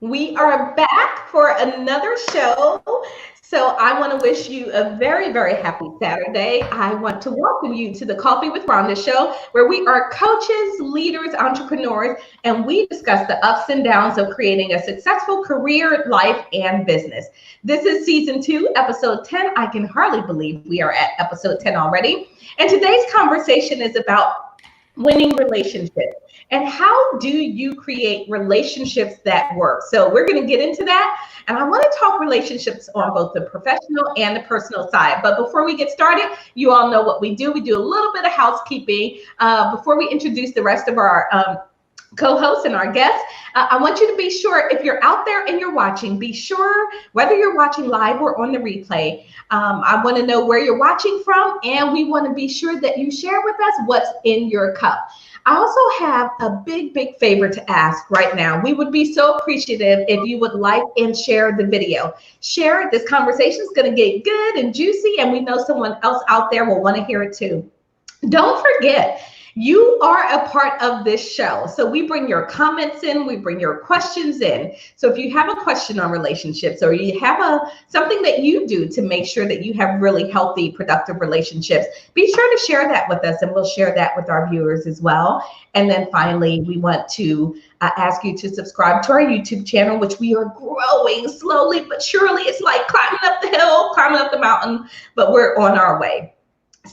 We are back for another show. So I want to wish you a very, very happy Saturday. I want to welcome you to the Coffee with Rhonda show, where we are coaches, leaders, entrepreneurs, and we discuss the ups and downs of creating a successful career, life, and business. This is season 2, episode 10. I can hardly believe we are at episode 10 already. And today's conversation is about winning relationships. And how do you create relationships that work? So we're going to get into that. And I want to talk relationships on both the professional and the personal side. But before we get started, you all know what we do. We do a little bit of housekeeping before we introduce the rest of our co-hosts and our guests. I want you to be sure, if you're out there and you're watching, be sure whether you're watching live or on the replay. I want to know where you're watching from, and we want to be sure that you share with us what's in your cup. I also have a big favor to ask right now. We would be so appreciative if you would like and share the video. Share it. This conversation is going to get good and juicy, and we know someone else out there will want to hear it too. Don't forget, you are a part of this show. So we bring your comments in, we bring your questions in. So if you have a question on relationships, or you have something that you do to make sure that you have really healthy, productive relationships, be sure to share that with us, and we'll share that with our viewers as well. And then finally, we want to ask you to subscribe to our YouTube channel, which we are growing slowly but surely. It's like climbing up the hill, climbing up the mountain, but we're on our way.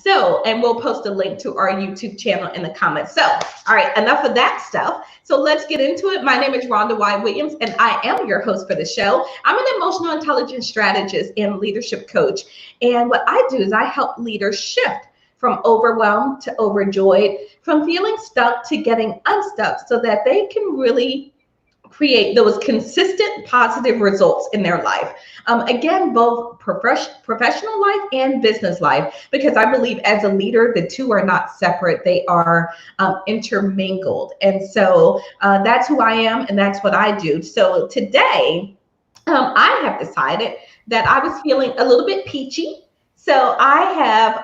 So, and we'll post a link to our YouTube channel in the comments. So, all right, enough of that stuff. So let's get into it. My name is Rhonda Y. Williams, and I am your host for the show. I'm an emotional intelligence strategist and leadership coach. And what I do is I help leaders shift from overwhelmed to overjoyed, from feeling stuck to getting unstuck, so that they can really create those consistent positive results in their life. Again, both professional life and business life, because I believe as a leader, the two are not separate. They are intermingled. And so that's who I am, and that's what I do. So today, I have decided that I was feeling a little bit peachy. So I have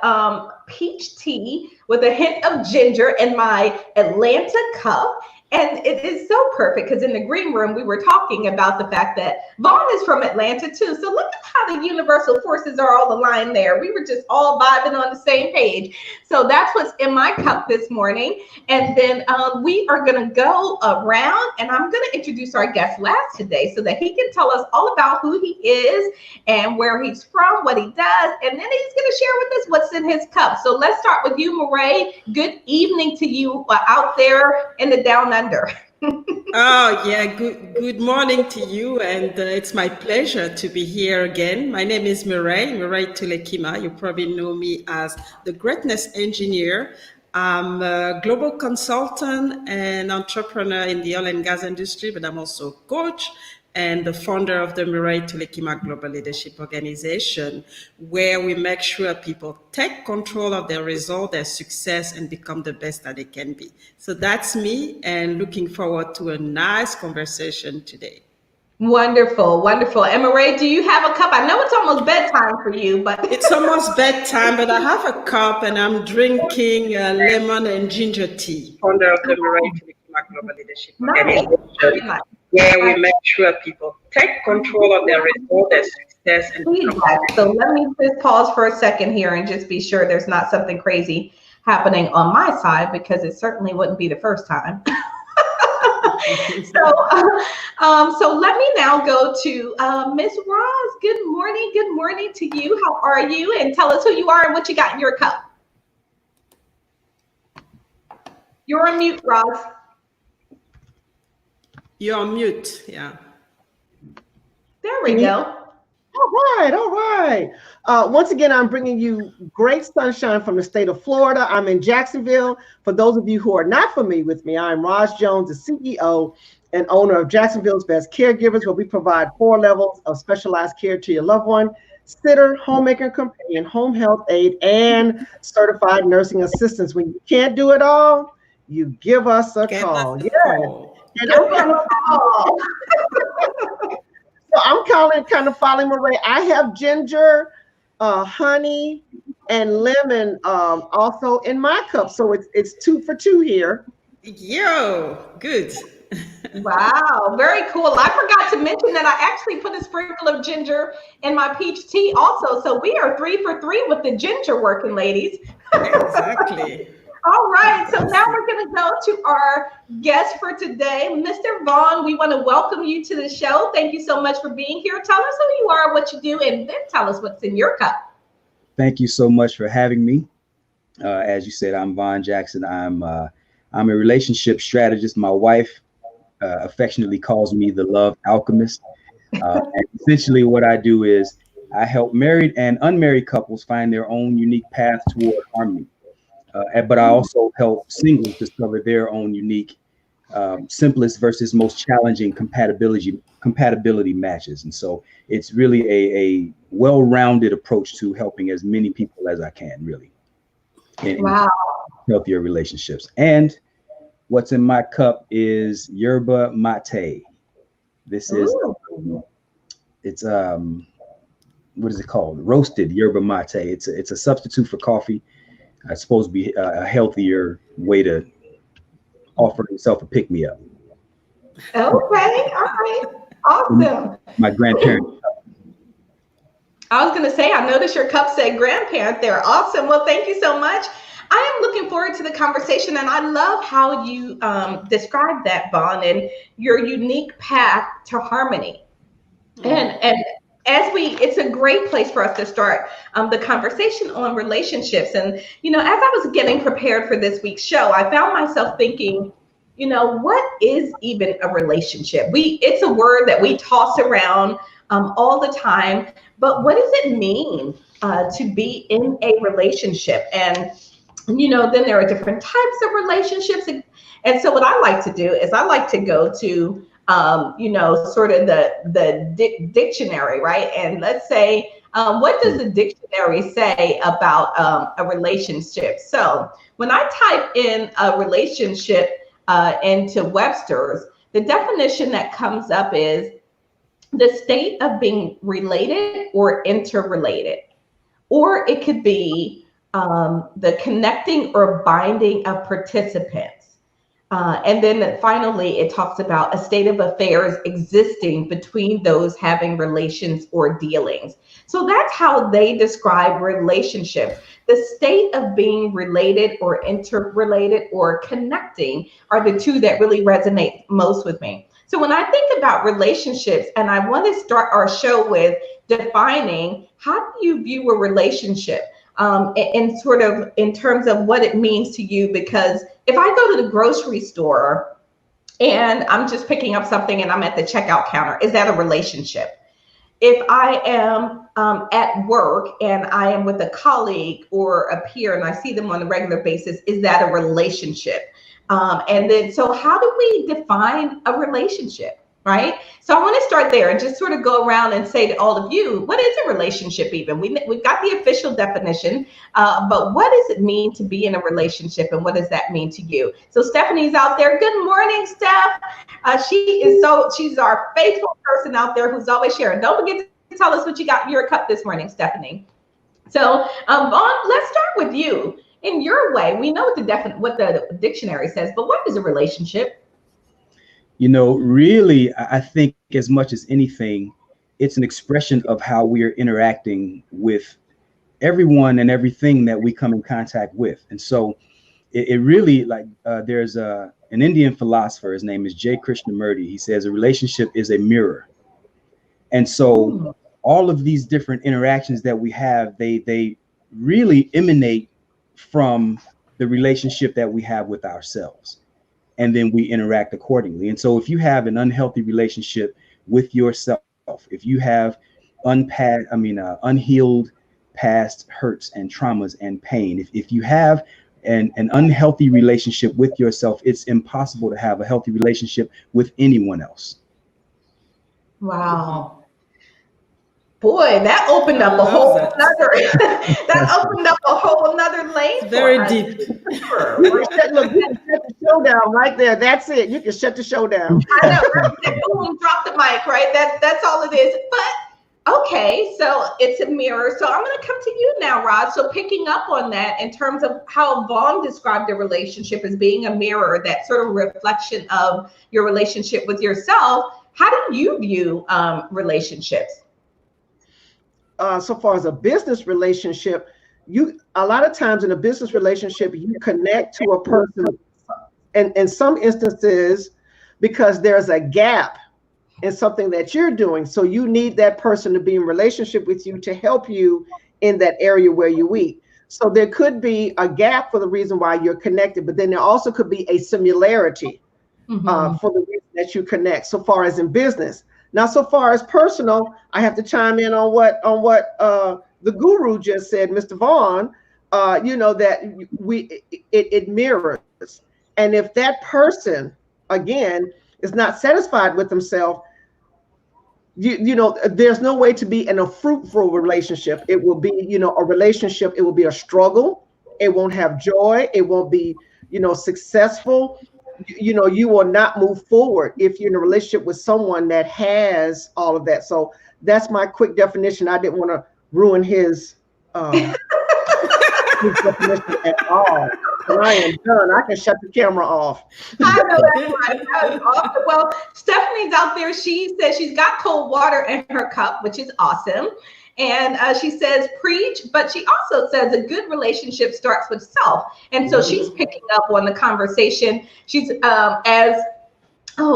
peach tea with a hint of ginger in my Atlanta cup. And it is so perfect because in the green room, we were talking about the fact that Vaun is from Atlanta too. So look at how the universal forces are all aligned there. We were just all vibing on the same page. So that's what's in my cup this morning. And then we are going to go around, and I'm going to introduce our guest last today so that he can tell us all about who he is and where he's from, what he does. And then he's going to share with us what's in his cup. So let's start with you, Murray. Good evening to you out there in the down under. Oh, yeah. Good morning to you. And it's my pleasure to be here again. My name is Murray Tulekima. You probably know me as the Greatness Engineer. I'm a global consultant and entrepreneur in the oil and gas industry, but I'm also a coach and the founder of the Murray Tulekima Global Leadership Organization, where we make sure people take control of their result, their success, and become the best that they can be. So that's me, and looking forward to a nice conversation today. Wonderful, wonderful. And Murray, do you have a cup? I know it's almost bedtime for you, but it's almost bedtime, but I have a cup and I'm drinking lemon and ginger tea. Founder of the Murray Tulekima Global Leadership Organization. Nice. Where we make sure people take control of their result, their success, and so let me just pause for a second here and just be sure there's not something crazy happening on my side, because it certainly wouldn't be the first time. So let me now go to Miss Roz. Good morning to you. How are you? And tell us who you are and what you got in your cup. You're on mute, Roz. You're on mute, yeah. There we go. All right. Once again, I'm bringing you great sunshine from the state of Florida. I'm in Jacksonville. For those of you who are not familiar with me, I'm Roz Jones, the CEO and owner of Jacksonville's Best Caregivers, where we provide 4 levels of specialized care to your loved one: sitter, homemaker, companion, home health aide, and certified nursing assistants. When you can't do it all, you give us a call. And I'm kind of following Murray. I have ginger, honey, and lemon also in my cup. So it's 2 for 2 here. Yo, good. Wow, very cool. I forgot to mention that I actually put a sprinkle of ginger in my peach tea also. So we are 3 for 3 with the ginger working, ladies. Exactly. All right, so now Fantastic. we're going to go to our guest for today, Mr. Vaun. We want to welcome you to the show. Thank you so much for being here. Tell us who you are, what you do, and then tell us what's in your cup. Thank you so much for having me. As you said, I'm Vaun Jackson. I'm a relationship strategist. My wife affectionately calls me the love alchemist. And essentially, what I do is I help married and unmarried couples find their own unique path toward harmony. But I also help singles discover their own unique, simplest versus most challenging compatibility matches. And so it's really a well-rounded approach to helping as many people as I can, really, in Wow. healthier relationships. And what's in my cup is yerba mate. This is Ooh. it's what is it called? Roasted yerba mate. It's a substitute for coffee. It's supposed to be a healthier way to offer yourself a pick me up. Okay, all right. Awesome. My grandparents. I was going to say, I noticed your cup said grandparent there. Awesome. Well, thank you so much. I am looking forward to the conversation, and I love how you described that, Vaun, and your unique path to harmony. And as it's a great place for us to start the conversation on relationships. And, as I was getting prepared for this week's show, I found myself thinking, what is even a relationship? It's a word that we toss around all the time, but what does it mean to be in a relationship? And, then there are different types of relationships. And so what I like to do is I like to go to sort of the dictionary, right? And let's say, what does the dictionary say about a relationship? So when I type in a relationship into Webster's, the definition that comes up is the state of being related or interrelated, or it could be the connecting or binding of participants. And then finally, it talks about a state of affairs existing between those having relations or dealings. So that's how they describe relationship. The state of being related or interrelated or connecting are the two that really resonate most with me. So when I think about relationships, and I want to start our show with defining, how do you view a relationship? And sort of in terms of what it means to you, because if I go to the grocery store and I'm just picking up something and I'm at the checkout counter, is that a relationship? If I am at work and I am with a colleague or a peer and I see them on a regular basis, is that a relationship? And then, so how do we define a relationship? Right? So I want to start there and just sort of go around and say to all of you, what is a relationship even? We've got the official definition, but what does it mean to be in a relationship, and what does that mean to you? So Stephanie's out there. Good morning, Steph. She's our faithful person out there who's always sharing. Don't forget to tell us what you got in your cup this morning, Stephanie. So Vaun, let's start with you. In your way, we know what the dictionary says, but what is a relationship? Really, I think as much as anything, it's an expression of how we are interacting with everyone and everything that we come in contact with. And so it really, there's an Indian philosopher, his name is J. Krishnamurti. He says a relationship is a mirror. And so all of these different interactions that we have, they really emanate from the relationship that we have with ourselves. And then we interact accordingly. And so if you have an unhealthy relationship with yourself, if you have unhealed past hurts and traumas and pain, if you have an unhealthy relationship with yourself, it's impossible to have a healthy relationship with anyone else. Wow. Boy, that opened up a whole nother lane. Very deep. You can shut the show down right there. That's it. You can shut the show down. I know, right? Boom, drop the mic, right? That's all it is. But Okay, so it's a mirror. So I'm going to come to you now, Rod. So picking up on that in terms of how Vaun described a relationship as being a mirror, that sort of reflection of your relationship with yourself. How do you view relationships? So far as a business relationship, you a lot of times in a business relationship, you connect to a person, and in some instances, because there's a gap in something that you're doing. So you need that person to be in relationship with you to help you in that area where you're weak. So there could be a gap for the reason why you're connected, but then there also could be a similarity for the reason that you connect. So far as in business. Now, so far as personal, I have to chime in on what the guru just said, Mr. Vaun. That it mirrors, and if that person again is not satisfied with himself, there's no way to be in a fruitful relationship. It will be, a relationship. It will be a struggle. It won't have joy. It won't be, successful. You will not move forward if you're in a relationship with someone that has all of that. So that's my quick definition. I didn't want to ruin his definition at all. When I am done, I can shut the camera off. I know that's right. That was awesome. Well, Stephanie's out there. She says she's got cold water in her cup, which is awesome. And she says, preach, but she also says a good relationship starts with self. And so she's picking up on the conversation. She's oh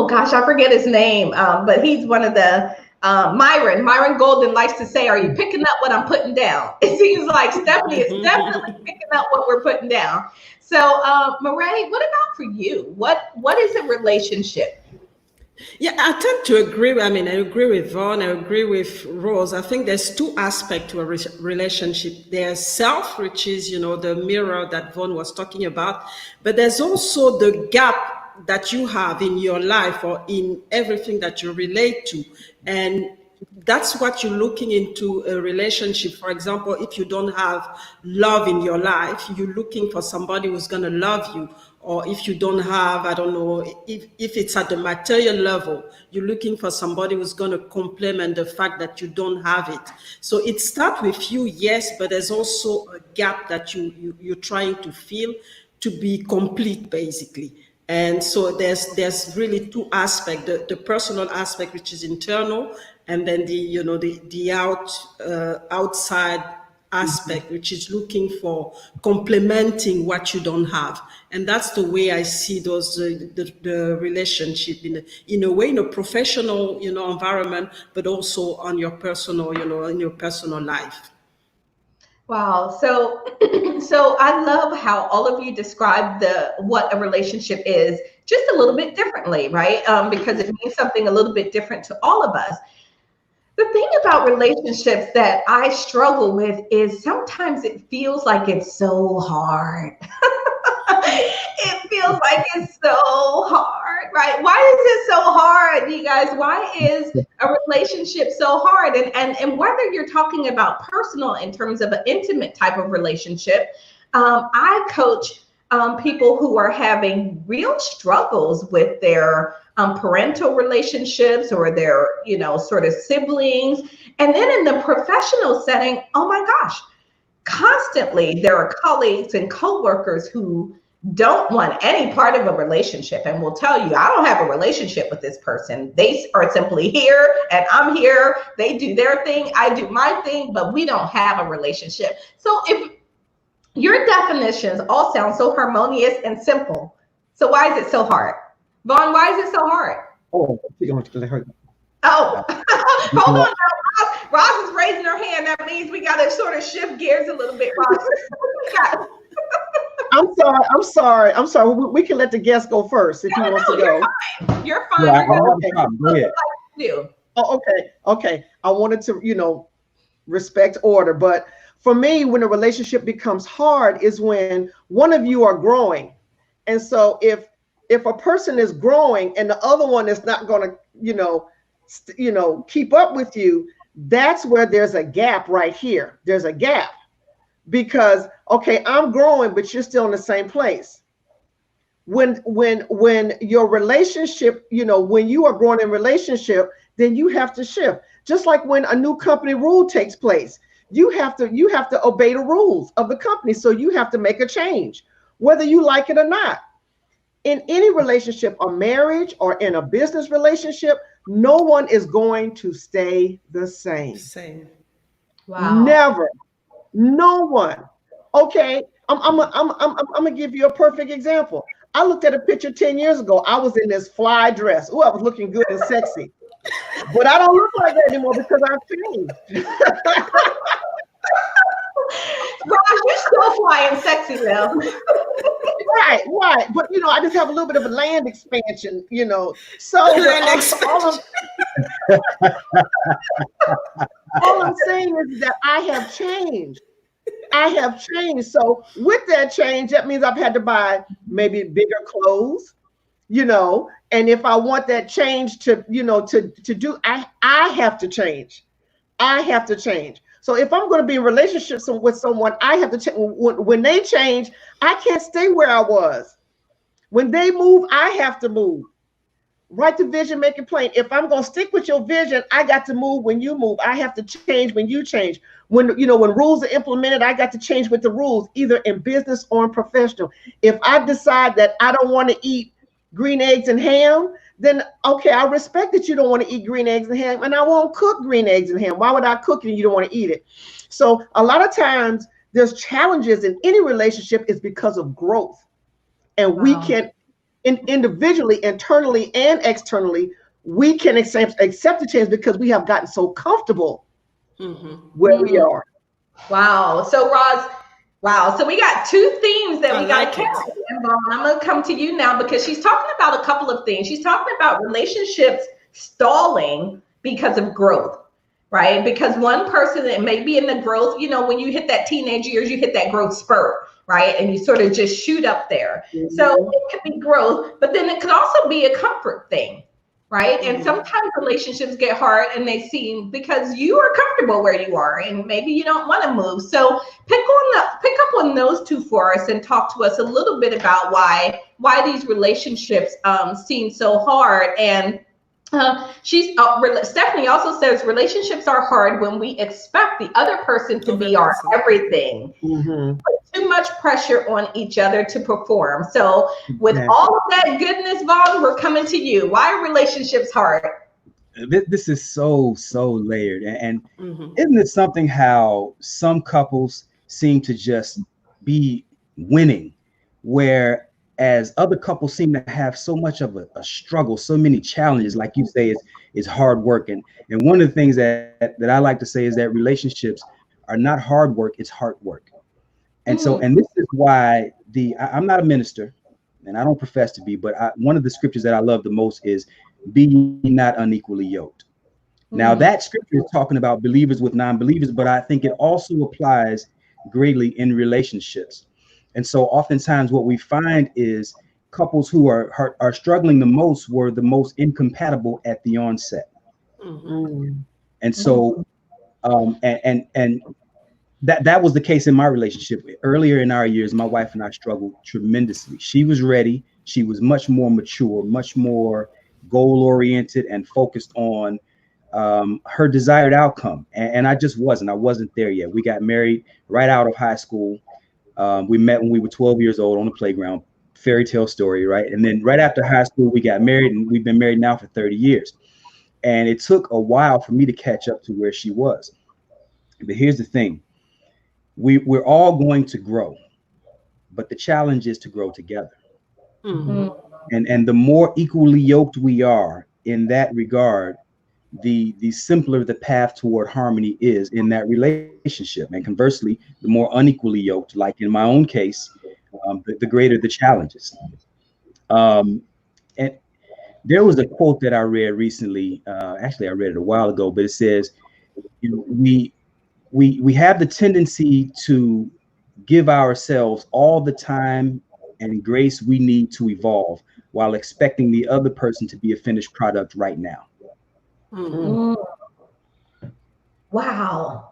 gosh, I forget his name, but he's one of the, Myron Golden likes to say, are you picking up what I'm putting down? It seems like Stephanie is definitely picking up what we're putting down. So, Murray, what about for you? What is a relationship? Yeah, I tend to agree. I agree with Vaun. I agree with Rose. I think there's two aspects to a relationship. There's self, which is, the mirror that Vaun was talking about. But there's also the gap that you have in your life or in everything that you relate to. And that's what you're looking into a relationship. For example, if you don't have love in your life, you're looking for somebody who's going to love you. Or if you don't have, I don't know, if it's at the material level, you're looking for somebody who's going to complement the fact that you don't have it. So it starts with you, yes, but there's also a gap that you're trying to fill to be complete, basically. And so there's really two aspects: the personal aspect, which is internal, and then the outside aspect, which is looking for complementing what you don't have. And that's the way I see those the relationship in a way, in a professional environment, but also on your personal in your personal life. Wow. So so I love how all of you describe what a relationship is just a little bit differently, right? Because it means something a little bit different to all of us. The thing about relationships that I struggle with is sometimes it feels like it's so hard. It feels like it's so hard, right? Why is it so hard, you guys? Why is a relationship so hard? And whether you're talking about personal in terms of an intimate type of relationship, I coach people who are having real struggles with their parental relationships or their, sort of siblings. And then in the professional setting, oh my gosh, constantly there are colleagues and coworkers who don't want any part of a relationship and will tell you, I don't have a relationship with this person. They are simply here and I'm here. They do their thing, I do my thing, but we don't have a relationship. So if your definitions all sound so harmonious and simple, so why is it so hard? Vaun, why is it so hard? Oh, you're going to let her. Oh, hold on now. Roz is raising her hand. That means we got to sort of shift gears a little bit, Roz. I'm sorry. We can let the guest go first if he wants to go. You're fine. Yeah, go ahead. Oh, okay. I wanted to, respect order, but for me, when a relationship becomes hard is when one of you are growing. And so if a person is growing and the other one is not going to, keep up with you, that's where there's a gap right here. There's a gap because, okay, I'm growing, but you're still in the same place. When your relationship, when you are growing in relationship, then you have to shift. Just like when a new company rule takes place, you have to obey the rules of the company. So you have to make a change, whether you like it or not. In any relationship, or marriage, or in a business relationship, no one is going to stay the same. Same. Wow. Never. No one. Okay. I'm gonna give you a perfect example. I looked at a picture 10 years ago. I was in this fly dress. Oh, I was looking good and sexy. But I don't look like that anymore because I've changed. Raj, you're still flying sexy though. Right, right. But I just have a little bit of a land expansion, So all I'm saying is that I have changed. I have changed. So with that change, that means I've had to buy maybe bigger clothes, and if I want that change to do, I have to change. I have to change. So if I'm going to be in relationships with someone, I have to change. When they change, I can't stay where I was. When they move, I have to move. Write the vision, make it plain. If I'm going to stick with your vision, I got to move when you move. I have to change when you change. When rules are implemented, I got to change with the rules, either in business or in professional. If I decide that I don't want to eat green eggs and ham, then okay, I respect that you don't want to eat green eggs and ham, and I won't cook green eggs and ham. Why would I cook it and you don't want to eat it? So a lot of times there's challenges in any relationship is because of growth. And we can individually, internally and externally, we can accept the change because we have gotten so comfortable where we are. Wow. So Roz, so we got two themes that we got to catch. And I'm going to come to you now because she's talking about a couple of things. She's talking about relationships stalling because of growth, right? Because one person that may be in the growth, when you hit that teenage years, you hit that growth spurt, right? And you sort of just shoot up there. So it could be growth, but then it could also be a comfort thing, right? And sometimes relationships get hard and they seem because you are comfortable where you are and maybe you don't want to move. So pick up on those two for us and talk to us a little bit about why these relationships seem so hard. And Stephanie also says relationships are hard when we expect the other person to be our everything. Put too much pressure on each other to perform. So with all of that goodness, Vaun, we're coming to you. Why are relationships hard? This is so layered. And isn't it something how some couples seem to just be winning, whereas other couples seem to have so much of a struggle, so many challenges, like you say, is hard work. And one of the things that I like to say is that relationships are not hard work, it's hard work. And so, and this is why I'm not a minister and I don't profess to be, but one of the scriptures that I love the most is be ye not unequally yoked. Now that scripture is talking about believers with non-believers, but I think it also applies greatly in relationships. And so oftentimes what we find is couples who are struggling the most were the most incompatible at the onset. And so, and that was the case in my relationship. Earlier in our years, my wife and I struggled tremendously. She was ready. She was much more mature, much more goal-oriented and focused on her desired outcome. And I just wasn't. I wasn't there yet. We got married right out of high school. We met when we were 12 years old on the playground. Fairy tale story, right? And then right after high school, we got married, and we've been married now for 30 years. And it took a while for me to catch up to where she was. But here's the thing. We're all going to grow, but the challenge is to grow together. And the more equally yoked we are in that regard, the simpler the path toward harmony is in that relationship. And conversely, the more unequally yoked, like in my own case, the greater the challenges. And there was a quote that I read recently. Actually, I read it a while ago, but it says, we have the tendency to give ourselves all the time and grace we need to evolve while expecting the other person to be a finished product right now. Wow.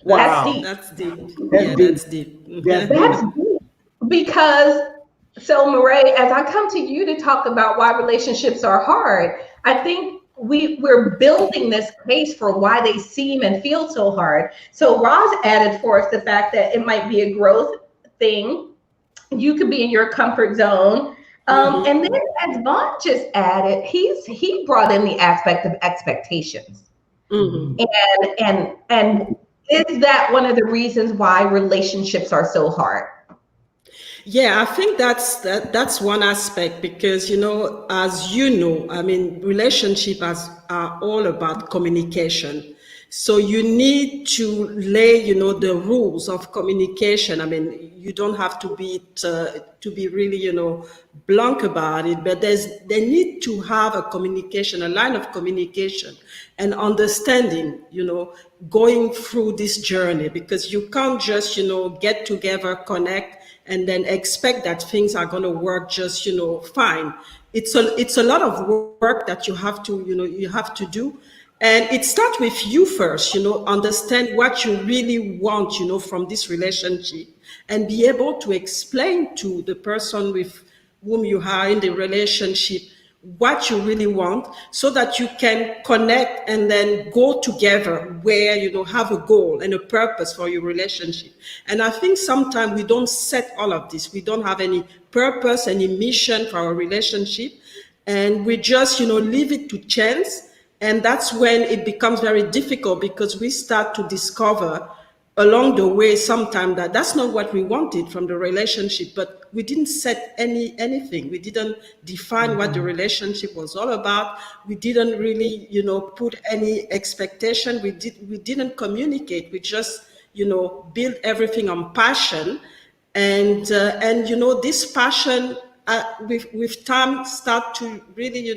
That's deep. That's deep. That's deep. Because, so Mireille, as I come to you to talk about why relationships are hard, I think we're building this case for why they seem and feel so hard. So Roz added for us the fact that it might be a growth thing. You could be in your comfort zone. And then as Vaun just added, he brought in the aspect of expectations. And is that one of the reasons why relationships are so hard? Yeah, I think that's one aspect, because as you know, I mean, relationships are all about communication. So you need to lay, the rules of communication. I mean, you don't have to be really, blunt about it, but they need to have a communication, a line of communication and understanding, going through this journey, because you can't just, get together, connect, and then expect that things are going to work just, fine. It's a lot of work that you have to do. And it starts with you first, understand what you really want, from this relationship, and be able to explain to the person with whom you are in the relationship what you really want, so that you can connect and then go together where have a goal and a purpose for your relationship. And I think sometimes we don't set all of this. We don't have any purpose, any mission for our relationship, and we just leave it to chance. And that's when it becomes very difficult, because we start to discover along the way sometimes that that's not what we wanted from the relationship, but we didn't set anything. We didn't define what the relationship was all about. We didn't really, put any expectation. We didn't communicate. We just, build everything on passion. And this passion with time start to really,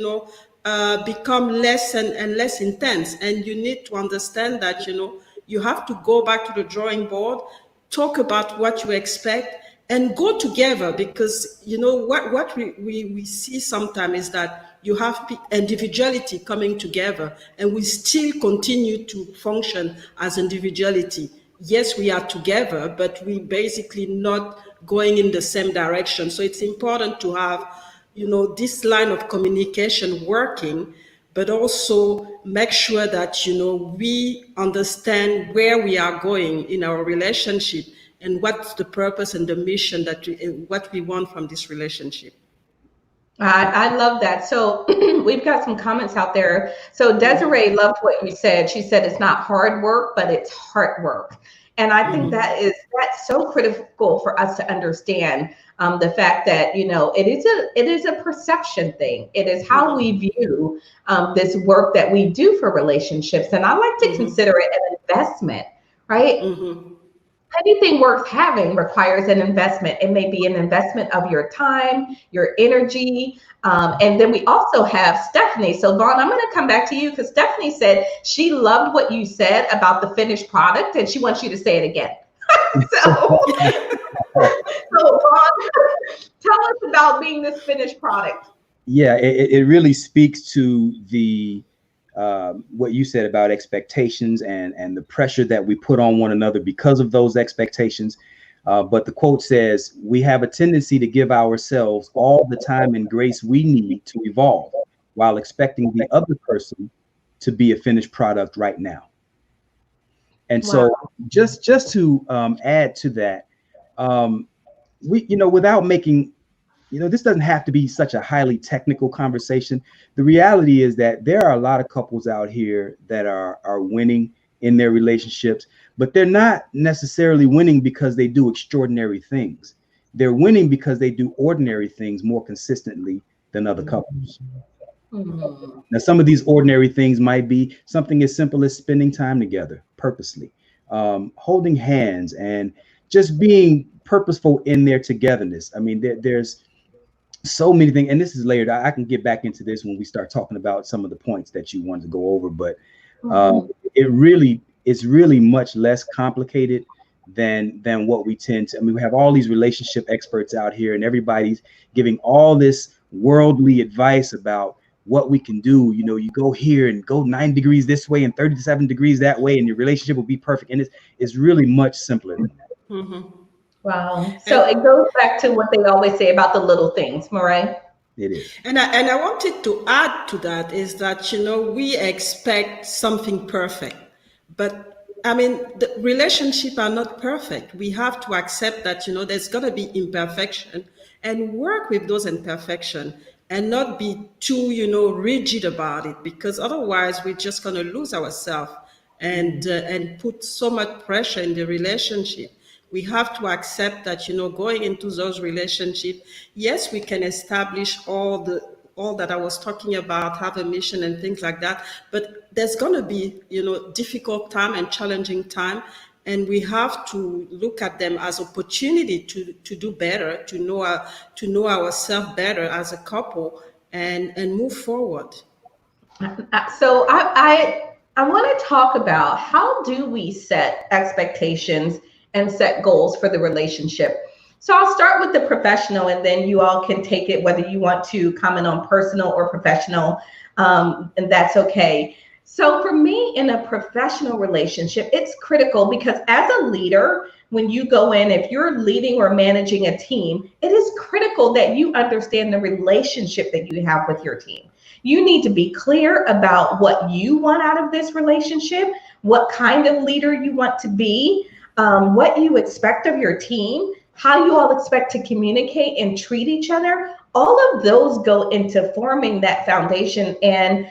become less and less intense. And you need to understand that, you have to go back to the drawing board, talk about what you expect, and go together. Because what we see sometimes is that you have individuality coming together, and we still continue to function as individuality. Yes, we are together, but we basically not going in the same direction. So it's important to have this line of communication working, but also make sure that, we understand where we are going in our relationship, and what's the purpose and the mission what we want from this relationship. I love that. So we've got some comments out there. So Desiree loved what you said. She said it's not hard work, but it's heart work. And I think that's so critical for us to understand, the fact that it is a perception thing. It is how we view this work that we do for relationships, and I like to consider it an investment, right? Anything worth having requires an investment. It may be an investment of your time, your energy. And then we also have Stephanie. So Vaun, I'm going to come back to you, because Stephanie said she loved what you said about the finished product, and she wants you to say it again. so Vaun, tell us about being this finished product. Yeah, it really speaks to the what you said about expectations and the pressure that we put on one another because of those expectations. But the quote says, we have a tendency to give ourselves all the time and grace we need to evolve, while expecting the other person to be a finished product right now. And so just to add to that, we, without making, this doesn't have to be such a highly technical conversation. The reality is that there are a lot of couples out here that are winning in their relationships, but they're not necessarily winning because they do extraordinary things. They're winning because they do ordinary things more consistently than other couples. Now, some of these ordinary things might be something as simple as spending time together purposely, holding hands, and just being purposeful in their togetherness. I mean, there's so many things, and this is layered. I can get back into this when we start talking about some of the points that you wanted to go over, but it's really much less complicated than what we tend to. I mean, we have all these relationship experts out here, and everybody's giving all this worldly advice about what we can do. You go here and go 9 degrees this way and 37 degrees that way, and your relationship will be perfect. And it's really much simpler than that. Wow. So it goes back to what they always say about the little things, Murray. It is. And I wanted to add to that is that, we expect something perfect, but I mean, the relationship are not perfect. We have to accept that, there's going to be imperfection and work with those imperfection and not be too, rigid about it, because otherwise we're just going to lose ourselves and put so much pressure in the relationship. We have to accept that, going into those relationships, yes, we can establish all that I was talking about, have a mission and things like that, but there's going to be, difficult time and challenging time, and we have to look at them as opportunity to do better, to know ourselves better as a couple, and move forward. So I want to talk about how do we set expectations and set goals for the relationship. So I'll start with the professional, and then you all can take it whether you want to comment on personal or professional, and that's okay. So for me, in a professional relationship, it's critical because as a leader, when you go in, if you're leading or managing a team, it is critical that you understand the relationship that you have with your team. You need to be clear about what you want out of this relationship, what kind of leader you want to be, what you expect of your team, how you all expect to communicate and treat each other. All of those go into forming that foundation and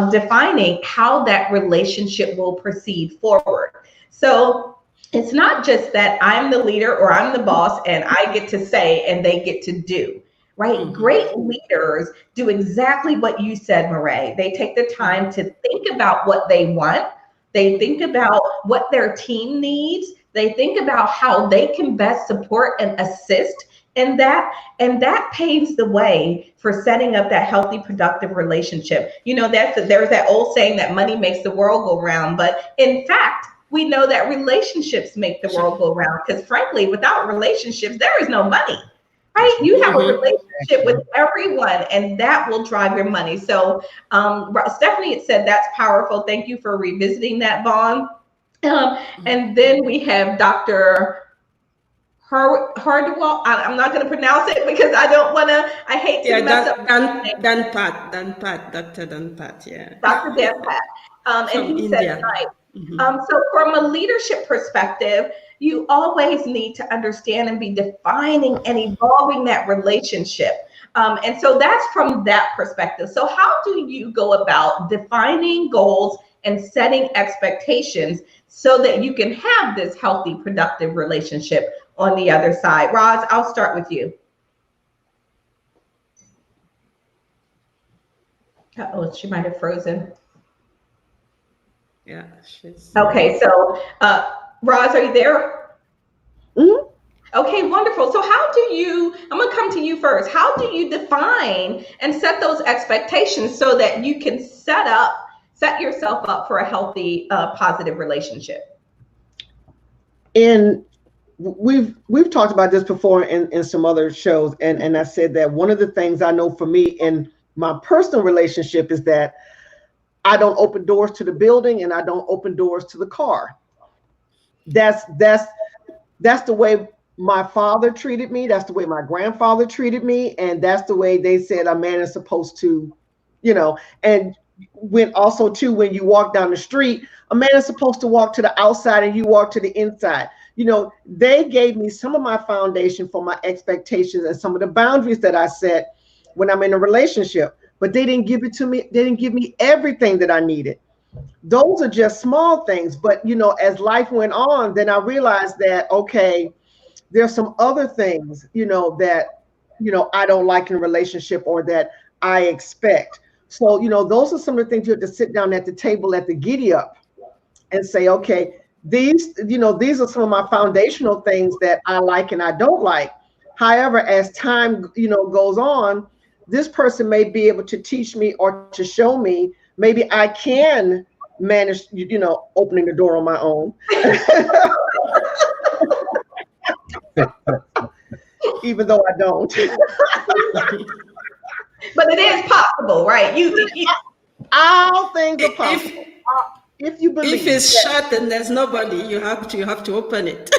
defining how that relationship will proceed forward. So it's not just that I'm the leader or I'm the boss and I get to say and they get to do. Right? Mm-hmm. Great leaders do exactly what you said, Marae. They take the time to think about what they want. They think about what their team needs. They think about how they can best support and assist in that. And that paves the way for setting up that healthy, productive relationship. There's that old saying that money makes the world go round. But in fact, we know that relationships make the world go round, because frankly, without relationships, there is no money. Right? You have a relationship with everyone, and that will drive your money. So Stephanie had said that's powerful. Thank you for revisiting that, Vaun. And then we have Dr. Hardwell. I'm not going to pronounce it because I hate to mess up. Dr. Danpat, yeah. Dr. Danpat. And he India. Said, right. Mm-hmm. So from a leadership perspective, you always need to understand and be defining and evolving that relationship. And so that's from that perspective. So how do you go about defining goals and setting expectations so that you can have this healthy, productive relationship on the other side? Roz, I'll start with you. Uh-oh, she might have frozen. Yeah, she's okay. So, Roz, are you there? Mm-hmm. Okay, wonderful. So I'm going to come to you first. How do you define and set those expectations so that you can set yourself up for a healthy, positive relationship? And we've talked about this before in some other shows. And I said that one of the things I know for me in my personal relationship is that I don't open doors to the building and I don't open doors to the car. That's the way my father treated me. That's the way my grandfather treated me. And that's the way they said a man is supposed to, and when you walk down the street, a man is supposed to walk to the outside and you walk to the inside. They gave me some of my foundation for my expectations and some of the boundaries that I set when I'm in a relationship, but they didn't give it to me. They didn't give me everything that I needed. Those are just small things. But, as life went on, then I realized that, okay, there's some other things, that, I don't like in a relationship or that I expect. So, those are some of the things you have to sit down at the table at the giddy up and say, okay, these are some of my foundational things that I like and I don't like. However, as time, goes on, this person may be able to teach me or to show me, maybe I can manage, opening the door on my own. Even though I don't. But it is possible, right? All things are possible. If you believe. If it's shut and there's nobody, you have to open it.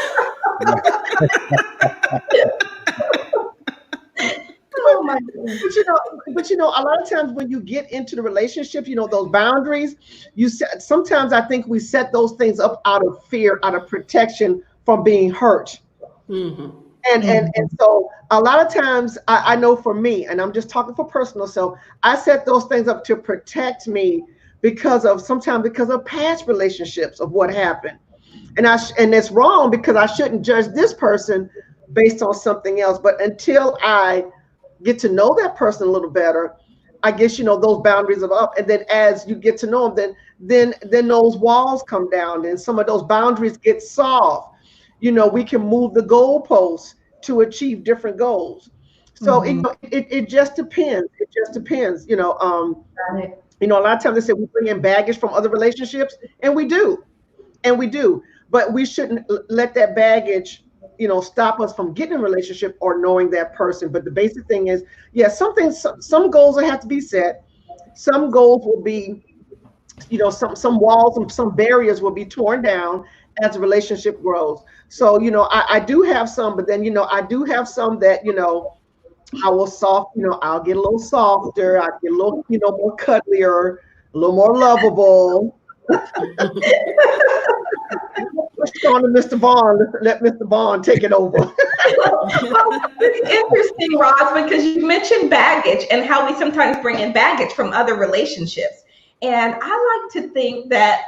Oh my A lot of times when you get into the relationship, those boundaries, sometimes I think we set those things up out of fear, out of protection from being hurt. Mm-hmm. And so a lot of times I know for me, and I'm just talking for personal self, I set those things up to protect me because of past relationships of what happened. And it's wrong because I shouldn't judge this person based on something else. But until I get to know that person a little better, I guess those boundaries are up. And then as you get to know them, then those walls come down and some of those boundaries get solved. We can move the goalposts to achieve different goals. So it just depends. It just depends. A lot of times they say we bring in baggage from other relationships, and we do. But we shouldn't let that baggage stop us from getting in a relationship or knowing that person. But the basic thing is, some goals will have to be set. Some goals will be, some walls and some barriers will be torn down as the relationship grows. So I do have some, but then I do have some that I will I'll get a little softer, I get a little more cuddlier, a little more lovable. On to Mr. Vaun. Let Mr. Vaun take it over. Well, it's interesting, Roz, because you mentioned baggage and how we sometimes bring in baggage from other relationships. And I like to think that,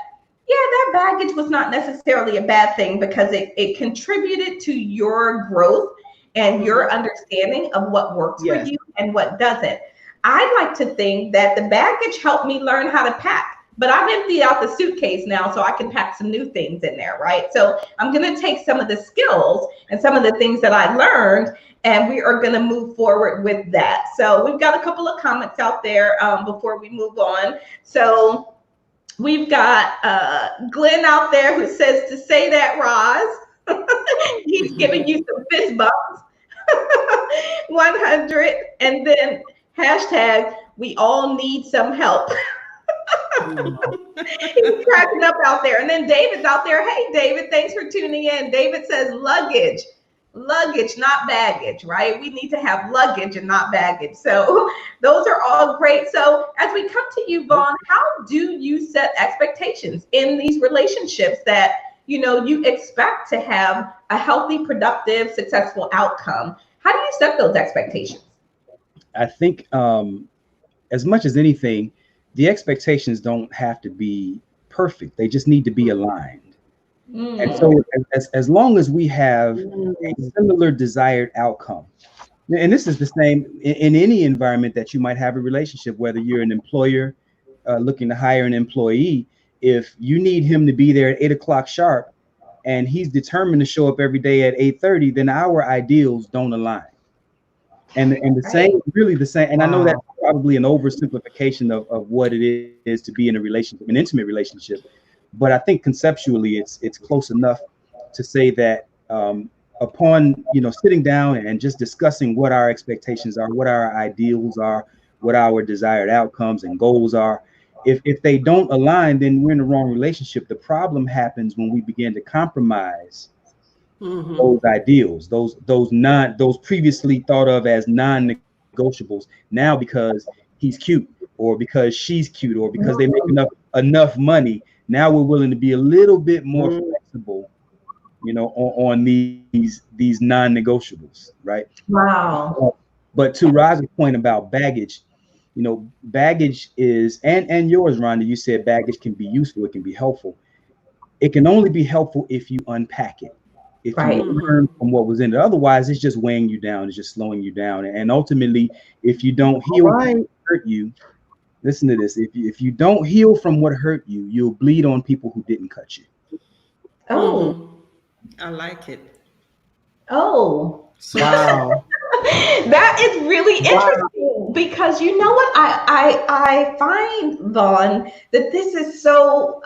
that baggage was not necessarily a bad thing because it contributed to your growth and your understanding of what works for you and what doesn't. I like to think that the baggage helped me learn how to pack. But I've emptied out the suitcase now so I can pack some new things in there, right? So I'm going to take some of the skills and some of the things that I learned, and we are going to move forward with that. So we've got a couple of comments out there before we move on. So we've got Glenn out there who says to say that, Roz. He's giving you some fist bumps. 100. And then hashtag, we all need some help. He's cracking up out there. And then David's out there. Hey, David, thanks for tuning in. David says luggage, not baggage, right? We need to have luggage and not baggage. So those are all great. So as we come to you, Vaun, how do you set expectations in these relationships that, you expect to have a healthy, productive, successful outcome? How do you set those expectations? I think as much as anything, the expectations don't have to be perfect. They just need to be aligned. And so as long as we have a similar desired outcome, and this is the same in any environment that you might have a relationship, whether you're an employer looking to hire an employee, if you need him to be there at 8 o'clock sharp and he's determined to show up every day at 8:30, then our ideals don't align. And the same, really the same. And I know that's probably an oversimplification of what it is to be in a relationship, an intimate relationship. But I think conceptually, it's close enough to say that upon sitting down and just discussing what our expectations are, what our ideals are, what our desired outcomes and goals are, if they don't align, then we're in the wrong relationship. The problem happens when we begin to compromise those ideals, those previously thought of as non-negotiables. Now, because he's cute, or because she's cute, or because they make enough money, now we're willing to be a little bit more flexible, on these non-negotiables, right? Wow. But to Roz's point about baggage, baggage is, and yours, Rhonda, you said baggage can be useful, it can be helpful. It can only be helpful if you unpack it. If you learn from what was in it. Otherwise, it's just weighing you down. It's just slowing you down. And ultimately, if you don't heal from what hurt you, listen to this. If you don't heal from what hurt you, you'll bleed on people who didn't cut you. Oh. I like it. Oh. Wow. That is really interesting because you know what I find, Vaun, that this is so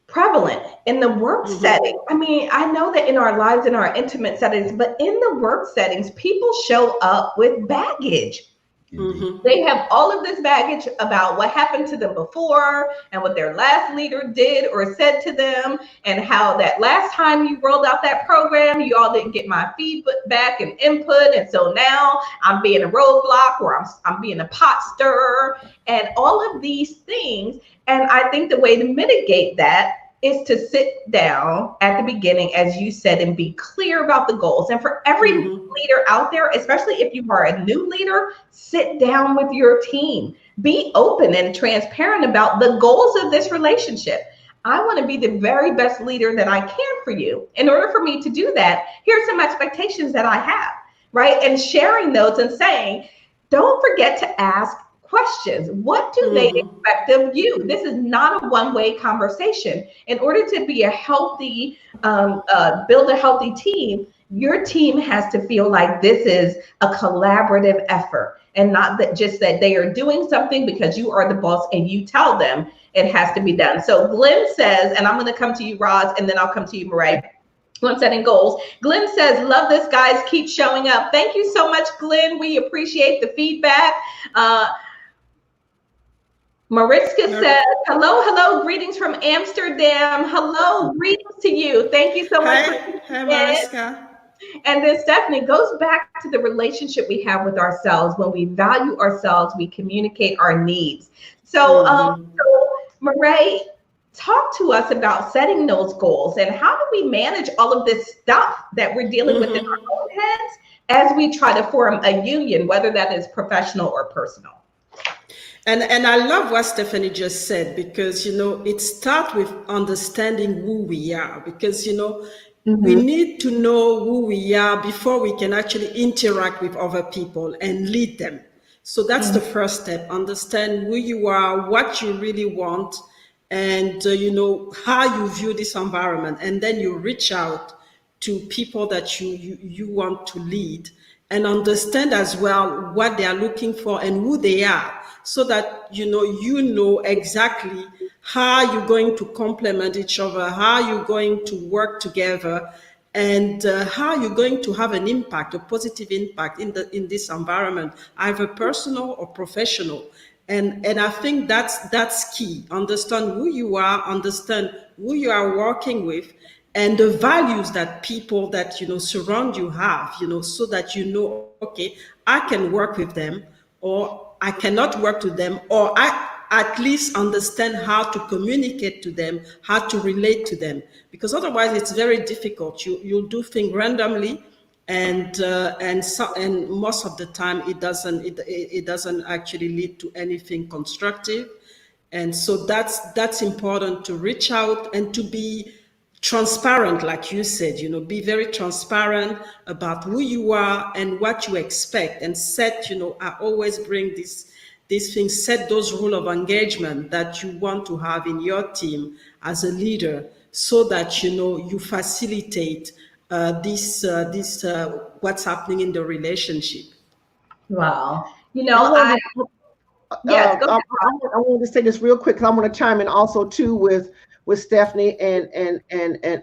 prevalent in the work setting. I mean, I know that in our lives, in our intimate settings, but in the work settings, people show up with baggage. Indeed. They have all of this baggage about what happened to them before and what their last leader did or said to them, and how that last time you rolled out that program, you all didn't get my feedback and input. And so now I'm being a roadblock, or I'm being a pot stirrer, and all of these things. And I think the way to mitigate that is to sit down at the beginning, as you said, and be clear about the goals. And for every leader out there, especially if you are a new leader, sit down with your team. Be open and transparent about the goals of this relationship. I want to be the very best leader that I can for you. In order for me to do that, here's some expectations that I have, right? And sharing those and saying, don't forget to ask questions. What do they expect of you? This is not a one-way conversation. In order to be a healthy, build a healthy team, your team has to feel like this is a collaborative effort, and not that just that they are doing something because you are the boss and you tell them it has to be done. So Glenn says, and I'm going to come to you, Roz, and then I'll come to you, Murray, on setting goals. Glenn says, love this, guys. Keep showing up. Thank you so much, Glenn. We appreciate the feedback. Mariska says, hello, greetings from Amsterdam. Hello, greetings to you. Thank you so much. Hi, Mariska. And then Stephanie goes back to the relationship we have with ourselves. When we value ourselves, we communicate our needs. So, Murray, talk to us about setting those goals, and how do we manage all of this stuff that we're dealing with in our own heads as we try to form a union, whether that is professional or personal. And I love what Stephanie just said, because, it starts with understanding who we are, because, we need to know who we are before we can actually interact with other people and lead them. So that's the first step. Understand who you are, what you really want, and, how you view this environment. And then you reach out to people that you want to lead, and understand as well what they are looking for and who they are, so that you know exactly how you're going to complement each other, how you're going to work together, and how you're going to have an impact, a positive impact in this environment, either personal or professional. And I think that's key. Understand who you are, understand who you are working with, and the values that people that surround you have, so that okay, I can work with them, or I cannot work with them, or I at least understand how to communicate to them, how to relate to them, because otherwise it's very difficult. You'll do things randomly, and most of the time it doesn't actually lead to anything constructive. And so that's important, to reach out and to be transparent, like you said, be very transparent about who you are and what you expect, and set, I always bring these things, set those rules of engagement that you want to have in your team as a leader, so that, you facilitate this what's happening in the relationship. Wow. Yes, I wanted to say this real quick, because I want to chime in also too with Stephanie and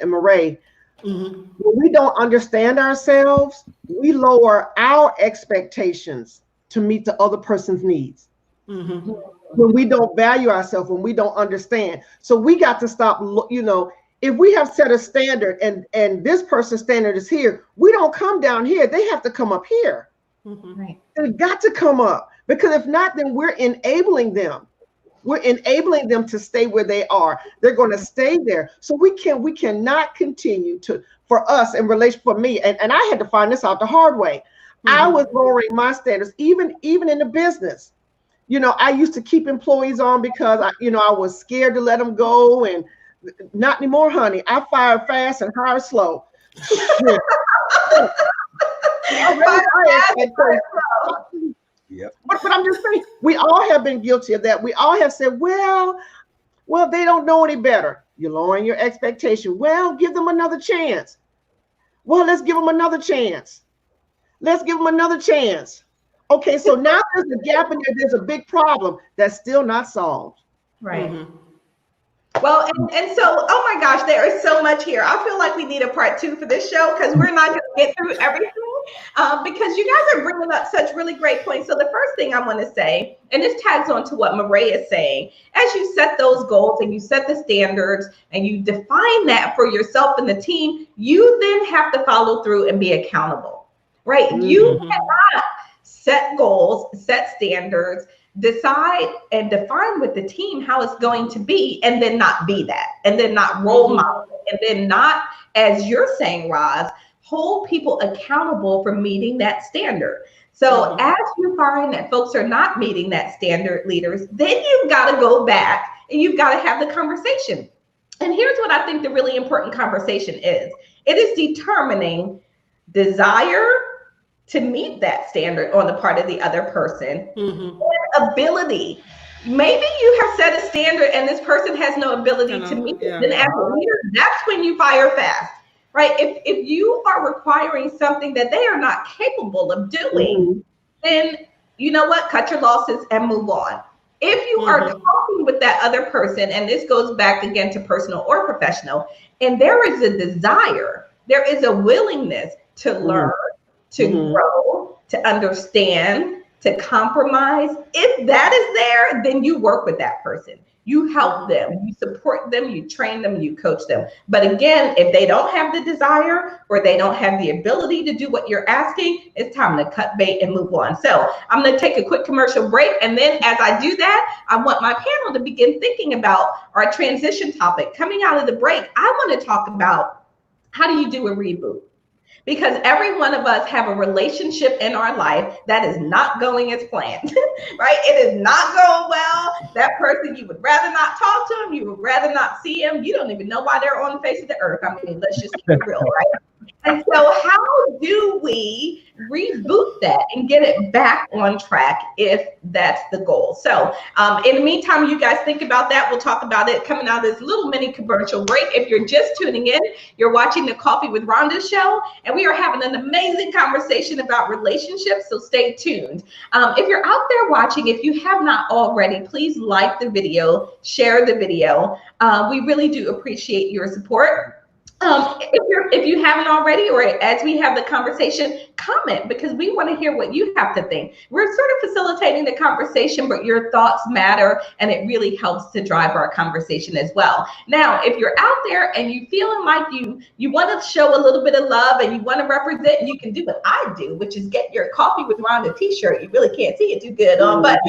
Murray. When we don't understand ourselves, we lower our expectations to meet the other person's needs. When we don't value ourselves, when we don't understand. So we got to stop, if we have set a standard and this person's standard is here, we don't come down here. They have to come up here. Right. They've got to come up, because if not, then we're enabling them. We're enabling them to stay where they are. They're going to stay there. So we cannot continue for us in relation, for me, and I had to find this out the hard way. I was lowering my standards, even in the business. I used to keep employees on because I was scared to let them go, and not anymore, honey. I fire fast and hire slow. Yep. But I'm just saying, we all have been guilty of that. We all have said, well, they don't know any better. You're lowering your expectation. Well, give them another chance. Well, let's give them another chance. Let's give them another chance. Okay, so now there's a gap in there. There's a big problem that's still not solved. Right. Well, and so, oh my gosh, there is so much here. I feel like we need a part 2 for this show, because we're not going to get through everything. because you guys are bringing up such really great points. So the first thing I want to say, and this tags on to what Marae is saying, as you set those goals and you set the standards and you define that for yourself and the team, you then have to follow through and be accountable, right? You cannot set goals, set standards, decide and define with the team how it's going to be, and then not be that, and then not role model, and then not, as you're saying, Roz, hold people accountable for meeting that standard. So as you find that folks are not meeting that standard, leaders, then you've got to go back and you've got to have the conversation. And here's what I think the really important conversation is. It is determining desire to meet that standard on the part of the other person, and ability. Maybe you have set a standard and this person has no ability to meet it. Then as a leader, that's when you fire fast, right? If you are requiring something that they are not capable of doing, then you know what? Cut your losses and move on. If you are talking with that other person, and this goes back again to personal or professional, and there is a desire, there is a willingness to learn, to grow, to understand, to compromise. If that is there, then you work with that person. You help them, you support them, you train them, you coach them. But again, if they don't have the desire or they don't have the ability to do what you're asking, it's time to cut bait and move on. So I'm going to take a quick commercial break. And then as I do that, I want my panel to begin thinking about our transition topic. Coming out of the break, I want to talk about how do you do a reboot? Because every one of us have a relationship in our life that is not going as planned, right? It is not going well. That person, you would rather not talk to them. You would rather not see them. You don't even know why they're on the face of the earth. I mean, let's just keep it real, right? And so how do we reboot that and get it back on track if that's the goal? So in the meantime, you guys think about that. We'll talk about it coming out of this little mini commercial break. If you're just tuning in, you're watching the Coffee with Rhonda show, and we are having an amazing conversation about relationships, so stay tuned. If you're out there watching, if you have not already, please like the video, share the video. We really do appreciate your support. If you haven't already, or as we have the conversation, comment, because we want to hear what you have to think. We're sort of facilitating the conversation, but your thoughts matter, and it really helps to drive our conversation as well. Now, if you're out there and you feeling like you want to show a little bit of love and you want to represent, you can do what I do, which is get your Coffee with Rhonda t-shirt. You really can't see it too good on, but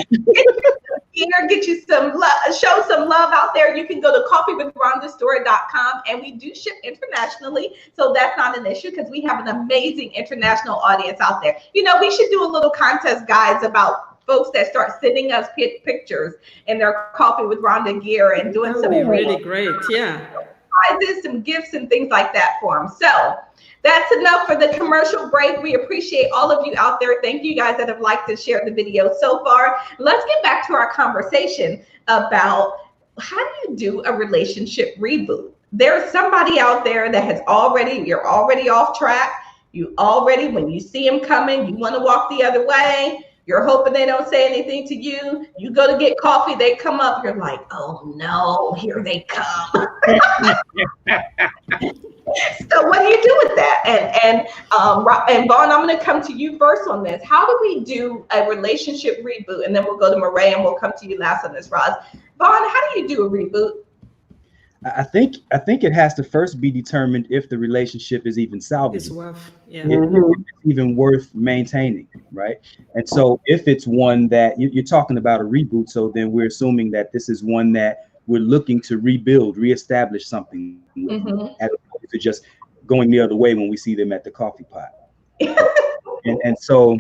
get you some love, show some love out there. You can go to coffeewithrhondastore.com, and we do ship internationally, so that's not an issue because we have an amazing international audience out there. You know, we should do a little contest, guys, about folks that start sending us pictures in their Coffee with Rhonda gear and doing some really great, prizes, some gifts and things like that for them. So that's enough for the commercial break. We appreciate all of you out there. Thank you guys that have liked and shared the video so far. Let's get back to our conversation about how do you do a relationship reboot? There's somebody out there that has you're already off track. You already, when you see them coming, you want to walk the other way. You're hoping they don't say anything to you. You go to get coffee, they come up. You're like, oh no, here they come. So what do you do with that? And Vaun, I'm going to come to you first on this. How do we do a relationship reboot? And then we'll go to Marae and we'll come to you last on this, Roz. Vaun, how do you do a reboot? I think it has to first be determined if the relationship is even salvageable. It's worth, if it's even worth maintaining, right? And so if it's one that you're talking about a reboot, so then we're assuming that this is one that we're looking to rebuild, reestablish something, as opposed to just going the other way when we see them at the coffee pot. and so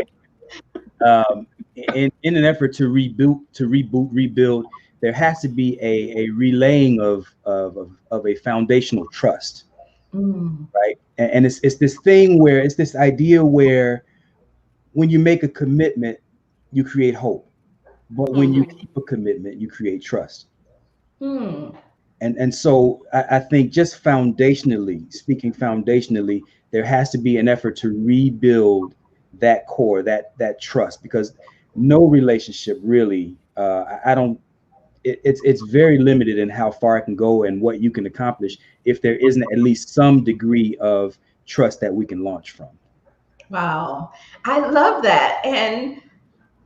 in an effort to rebuild, there has to be a relaying of a foundational trust, right? And it's this thing where it's this idea where when you make a commitment, you create hope, but when you keep a commitment, you create trust. And so I think just speaking foundationally, there has to be an effort to rebuild that core, that trust, because no relationship really, it's very limited in how far it can go and what you can accomplish if there isn't at least some degree of trust that we can launch from. Wow. I love that. And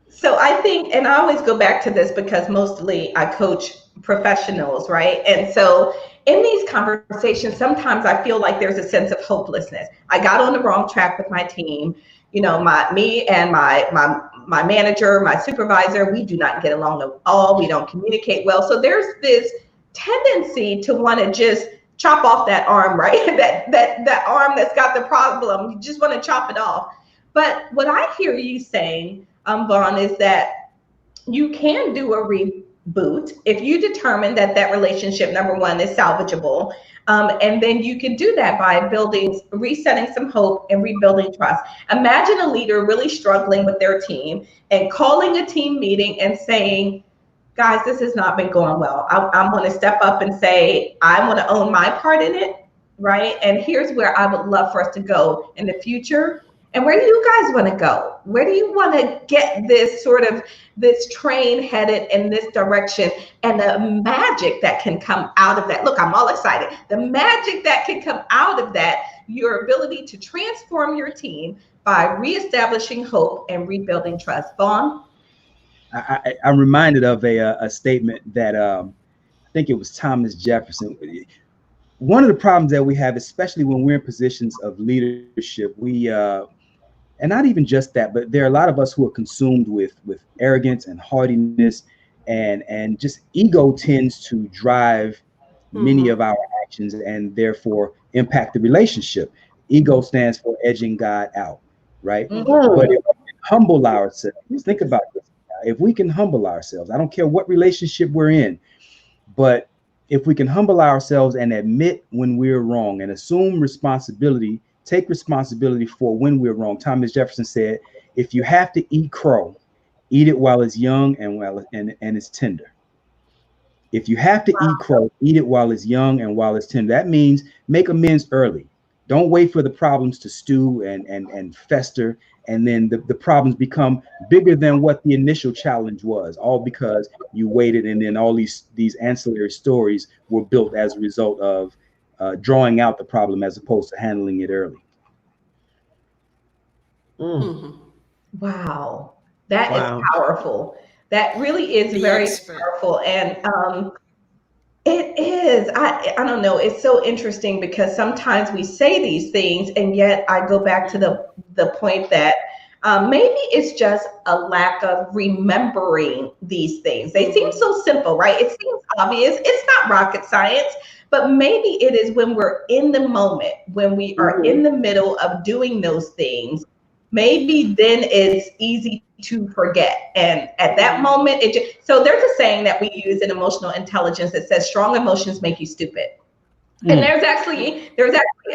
so I think, and I always go back to this because mostly I coach professionals, right? And so in these conversations, sometimes I feel like there's a sense of hopelessness. I got on the wrong track with my team. You know, me and my manager, my supervisor, we do not get along at all. We don't communicate well. So there's this tendency to want to just chop off that arm, right? That arm that's got the problem. You just want to chop it off. But what I hear you saying, Vaun, is that you can do a reboot if you determine that that relationship, number one, is salvageable. And then you can do that by resetting some hope and rebuilding trust. Imagine a leader really struggling with their team and calling a team meeting and saying, guys, this has not been going well. I'm going to step up and say, I want to own my part in it, right? And here's where I would love for us to go in the future. And where do you guys want to go? Where do you want to get this train headed in this direction, and the magic that can come out of that? Look, I'm all excited. The magic that can come out of that, your ability to transform your team by reestablishing hope and rebuilding trust. Vaun? I'm reminded of a statement that I think it was Thomas Jefferson. One of the problems that we have, especially when we're in positions of leadership, and not even just that, but there are a lot of us who are consumed with arrogance and haughtiness, and just ego tends to drive many of our actions and therefore impact the relationship. Ego stands for edging God out, right? But if we humble ourselves, think about this. If we can humble ourselves, I don't care what relationship we're in, but if we can humble ourselves and admit when we're wrong and assume responsibility, take responsibility for when we're wrong. Thomas Jefferson said, if you have to eat crow, eat it while it's young and it's tender. If you have to eat crow, eat it while it's young and while it's tender. That means make amends early. Don't wait for the problems to stew and fester, and then the problems become bigger than what the initial challenge was, all because you waited, and then all these ancillary stories were built as a result of drawing out the problem as opposed to handling it early. Wow, that is powerful. That really is very powerful. And it is. I don't know. It's so interesting because sometimes we say these things, and yet I go back to the point that maybe it's just a lack of remembering these things. They seem so simple, right? It seems obvious. It's not rocket science, but maybe it is when we're in the moment, when we are in the middle of doing those things. Maybe then it's easy to forget. And at that moment, so there's a saying that we use in emotional intelligence that says strong emotions make you stupid. And there's actually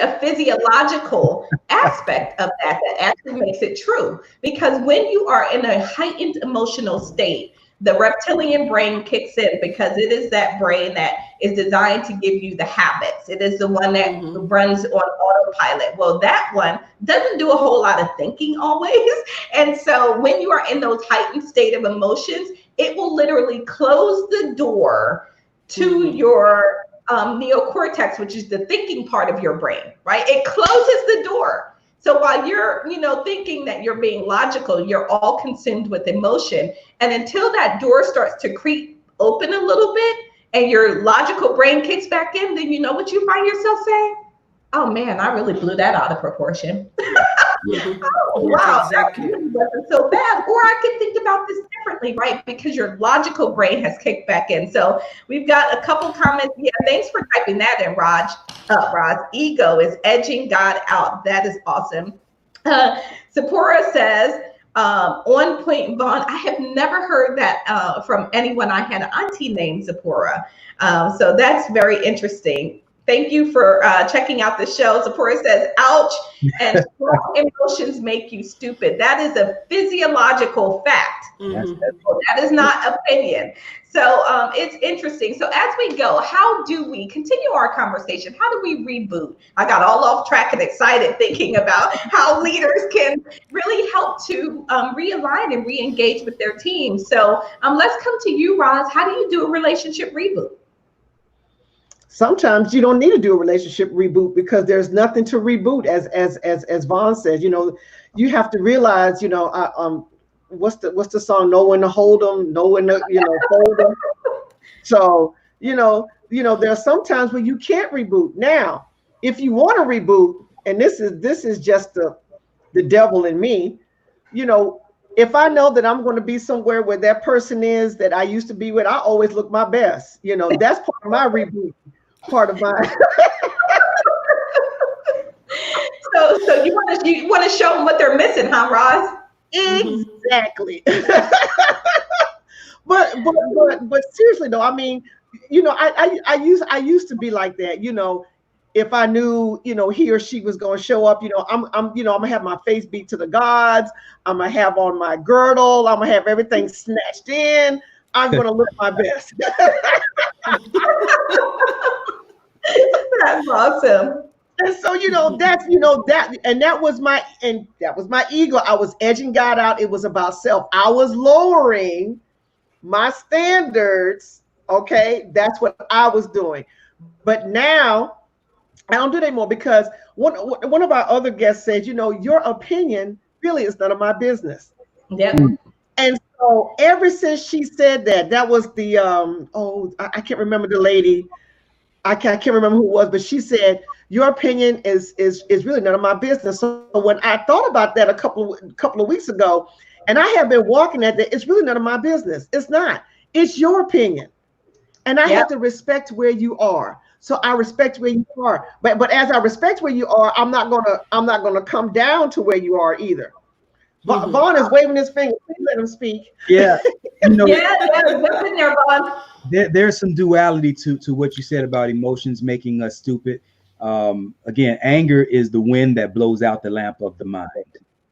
a physiological aspect of that actually makes it true. Because when you are in a heightened emotional state, the reptilian brain kicks in, because it is that brain that is designed to give you the habits. It is the one that runs on autopilot. Well, that one doesn't do a whole lot of thinking always. And so when you are in those heightened state of emotions, it will literally close the door to your neocortex, which is the thinking part of your brain, right? It closes the door. So while you're, thinking that you're being logical, you're all consumed with emotion. And until that door starts to creep open a little bit and your logical brain kicks back in, then you know what you find yourself saying? Oh man, I really blew that out of proportion. Oh, wow, exactly. That really wasn't so bad. Or I could think about this differently, right? Because your logical brain has kicked back in. So we've got a couple comments. Yeah, thanks for typing that in, Raj. Ego is edging God out. That is awesome. Sephora says, on point, Vaun. I have never heard that from anyone. I had an auntie named Sephora. So that's very interesting. Thank you for checking out the show. Sephora says, ouch, and strong emotions make you stupid. That is a physiological fact. That is not opinion. So it's interesting. So as we go, how do we continue our conversation? How do we reboot? I got all off track and excited thinking about how leaders can really help to realign and re-engage with their team. So let's come to you, Roz. How do you do a relationship reboot? sometimes you don't need to do a relationship reboot because there's nothing to reboot. As Vaun says, you have to realize, what's the song? Know when to hold them, know when to hold them. So there are some times where you can't reboot. Now, if you want to reboot, and this is just the devil in me, if I know that I'm going to be somewhere where that person is that I used to be with, I always look my best. That's part of my reboot, part of my. So you want to show them what they're missing, huh, Roz? Exactly. but seriously though, I mean, I used to be like that. If I knew, he or she was going to show up, I'm gonna have my face beat to the gods. I'm gonna have on my girdle. I'm gonna have everything snatched in. I'm gonna look my best. That's awesome. And so, that was my ego. I was edging God out. It was about self. I was lowering my standards. Okay, that's what I was doing. But now I don't do that anymore because one of our other guests said, your opinion really is none of my business. Yep. And so ever since she said that was the I can't remember the lady. I can't remember who it was, but she said your opinion is really none of my business. So when I thought about that a couple of weeks ago, and I have been walking at that, it's really none of my business. It's not. It's your opinion, and I have to respect where you are. So I respect where you are, but as I respect where you are, I'm not gonna come down to where you are either. Vaun is waving his finger. Please let him speak. Yeah. What's in there, Vaun? There's some duality to what you said about emotions making us stupid. Again, anger is the wind that blows out the lamp of the mind,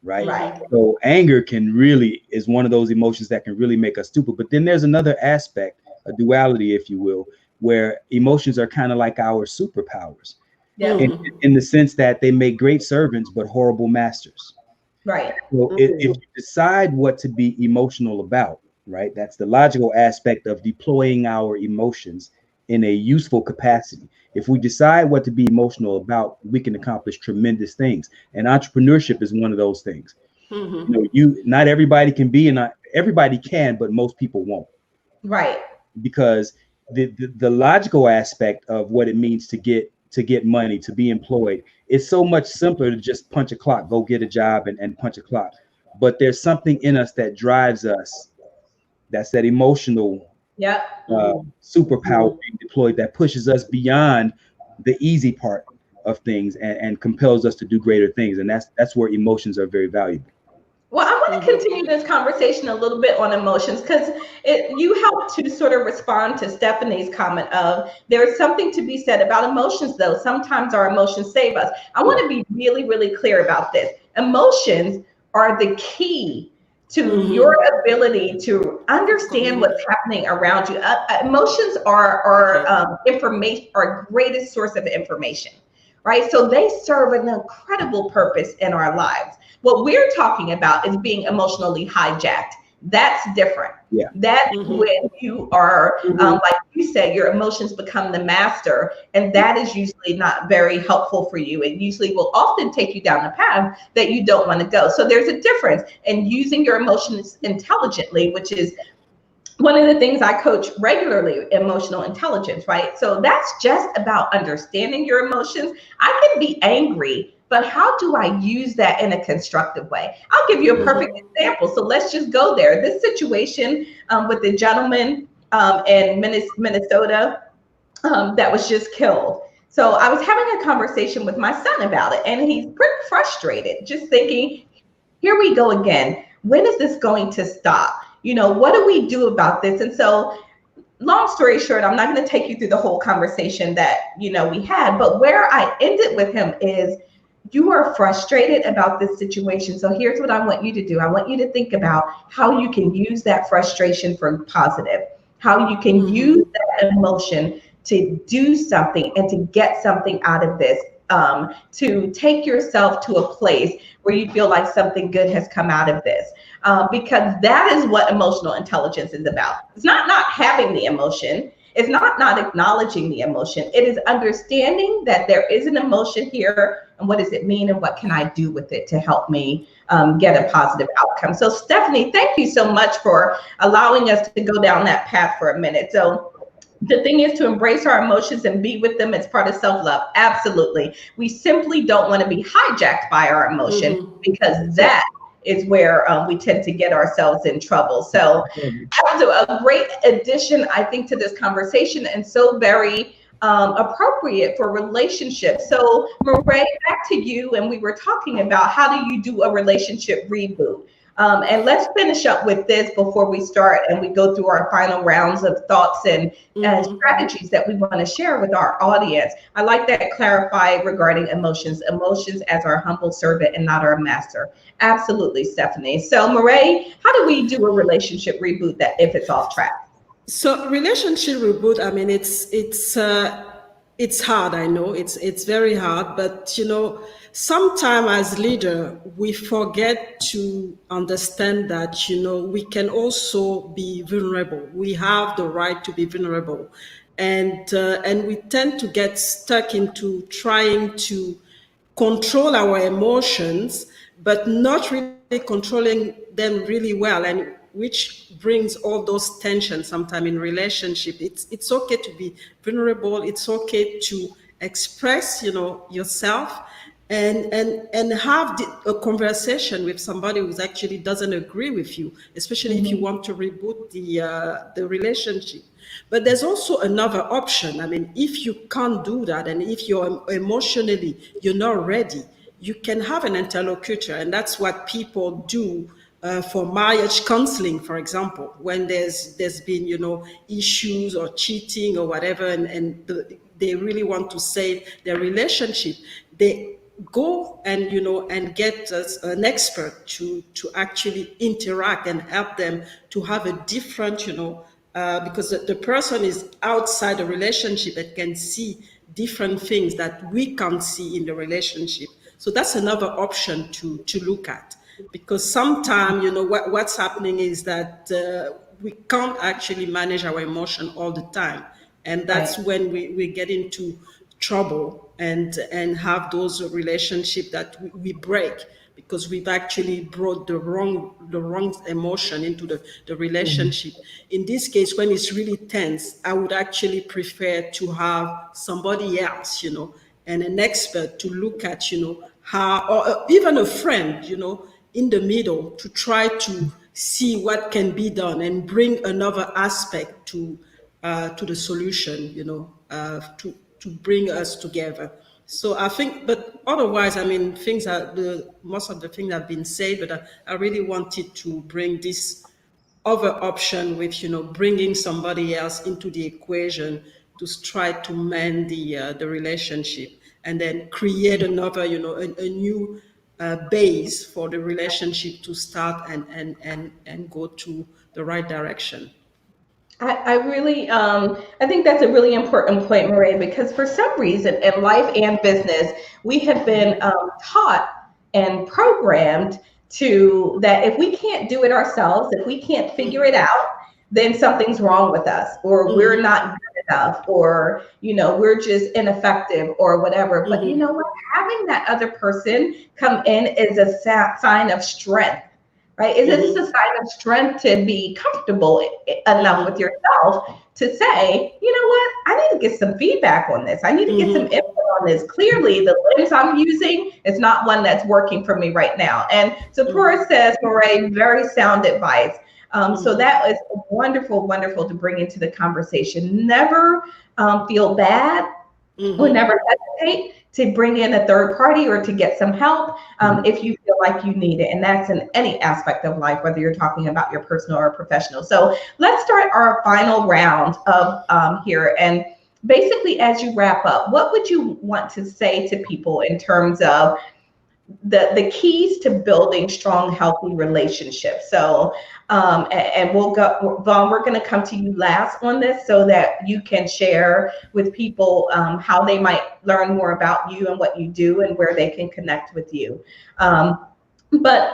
right? Right. So anger is one of those emotions that can really make us stupid. But then there's another aspect, a duality, if you will, where emotions are kind of like our superpowers, in the sense that they make great servants but horrible masters. Right. So if you decide what to be emotional about, right, that's the logical aspect of deploying our emotions in a useful capacity. If we decide what to be emotional about, we can accomplish tremendous things. And entrepreneurship is one of those things. Not everybody can be, and not everybody can, but most people won't. Right. Because the logical aspect of what it means to get money, to be employed, it's so much simpler to just punch a clock, go get a job and punch a clock. But there's something in us that drives us. That's that emotional superpower being deployed that pushes us beyond the easy part of things and compels us to do greater things. And that's where emotions are very valuable. Well, I want to continue this conversation a little bit on emotions because you helped to sort of respond to Stephanie's comment of there's something to be said about emotions, though. Sometimes our emotions save us. I want to be really, really clear about this. Emotions are the key to your ability to understand what's happening around you. Emotions are information, our greatest source of information, right? So they serve an incredible purpose in our lives. What we're talking about is being emotionally hijacked. That's different. Yeah. That's when you are, like you said, your emotions become the master, and that is usually not very helpful for you. It usually will often take you down a path that you don't want to go. So there's a difference in using your emotions intelligently, which is one of the things I coach regularly, emotional intelligence, right? So that's just about understanding your emotions. I can be angry, but how do I use that in a constructive way? I'll give you a perfect example. So let's just go there. This situation with the gentleman in Minnesota that was just killed. So I was having a conversation with my son about it, and he's pretty frustrated, just thinking, here we go again. When is this going to stop? What do we do about this? And so long story short, I'm not going to take you through the whole conversation that, we had, but where I ended with him is, you are frustrated about this situation. So here's what I want you to do. I want you to think about how you can use that frustration for positive, how you can use that emotion to do something and to get something out of this, to take yourself to a place where you feel like something good has come out of this. Because that is what emotional intelligence is about. It's not having the emotion. It's not acknowledging the emotion. It is understanding that there is an emotion here, and what does it mean, and what can I do with it to help me get a positive outcome. So Stephanie, thank you so much for allowing us to go down that path for a minute. So the thing is to embrace our emotions and be with them. It's part of self-love. Absolutely. We simply don't want to be hijacked by our emotion, because that is where we tend to get ourselves in trouble. So that was a great addition, I think, to this conversation, and so very appropriate for relationships. So Murray, back to you. And we were talking about how do you do a relationship reboot? And let's finish up with this before we start and we go through our final rounds of thoughts and strategies that we want to share with our audience. I like that clarify regarding emotions as our humble servant and not our master. Absolutely, Stephanie. So Murray, how do we do a relationship reboot that if it's off track? So relationship reboot, I mean, it's hard. I know it's very hard, but sometimes as leader, we forget to understand that, we can also be vulnerable. We have the right to be vulnerable. And we tend to get stuck into trying to control our emotions, but not really controlling them really well, and which brings all those tensions sometimes in relationship. It's okay to be vulnerable. It's okay to express, yourself, and have a conversation with somebody who actually doesn't agree with you, especially if you want to reboot the relationship. But there's also another option. I mean, if you can't do that, and if you're not ready, you can have an interlocutor, and that's what people do for marriage counseling, for example, when there's been issues or cheating or whatever, and they really want to save their relationship. They go and and get an expert to actually interact and help them to have a different because the person is outside the relationship and can see different things that we can't see in the relationship. So that's another option to look at, because sometimes what's happening is that we can't actually manage our emotion all the time, and that's when we get into trouble and have those relationships that we break, because we've actually brought the wrong emotion into the relationship. In this case, when it's really tense, I would actually prefer to have somebody else, and an expert to look at, how, or even a friend, in the middle, to try to see what can be done and bring another aspect to the solution, to bring us together. So I think, but otherwise, I mean, most of the things have been said, but I really wanted to bring this other option with, bringing somebody else into the equation to try to mend the relationship, and then create another, a new base for the relationship to start and go to the right direction. I really, I think that's a really important point, Murray, because for some reason in life and business, we have been taught and programmed to that if we can't do it ourselves, if we can't figure it out, then something's wrong with us, or we're not good enough, or we're just ineffective, or whatever. But you know what? Having that other person come in is a sign of strength. Right? Is this a sign of strength to be comfortable enough with yourself to say, you know what, I need to get some feedback on this. I need to get some input on this. Clearly, the lens I'm using is not one that's working for me right now. And Sapura says, Murray, very sound advice. So that is wonderful, wonderful to bring into the conversation. Never feel bad or never hesitate to bring in a third party or to get some help if you feel like you need it. And that's in any aspect of life, whether you're talking about your personal or professional. So let's start our final round of here. And basically, as you wrap up, what would you want to say to people in terms of the keys to building strong, healthy relationships? So, and we'll go, Vaun, we're going to come to you last on this so that you can share with people how they might learn more about you and what you do and where they can connect with you. But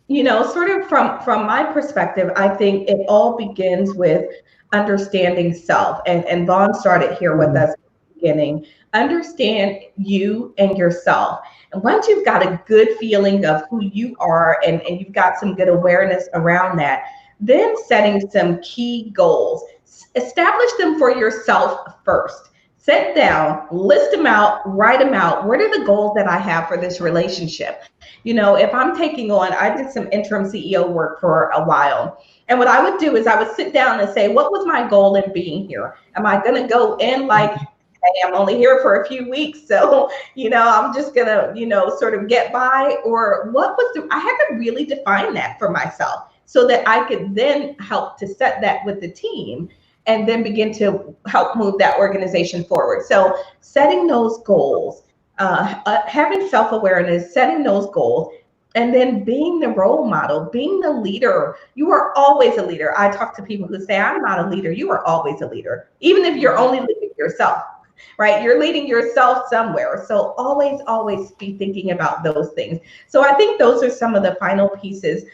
sort of from my perspective, I think it all begins with understanding self. And Vaun started here with Mhm. us at the beginning. Understand you and yourself. And once you've got a good feeling of who you are, and you've got some good awareness around that, then setting some key goals. Establish them for yourself first. Sit down, list them out, write them out. What are the goals that I have for this relationship? If I'm taking on, I did some interim CEO work for a while. And what I would do is I would sit down and say, what was my goal in being here? Am I going to go in like, hey, I'm only here for a few weeks, so I'm just gonna sort of get by? Or what was I had to really define that for myself so that I could then help to set that with the team and then begin to help move that organization forward. So setting those goals, having self-awareness, setting those goals, and then being the role model, being the leader. You are always a leader. I talk to people who say, I'm not a leader. You are always a leader, even if you're only leading yourself, right? You're leading yourself somewhere. So always, always be thinking about those things. So I think those are some of the final pieces.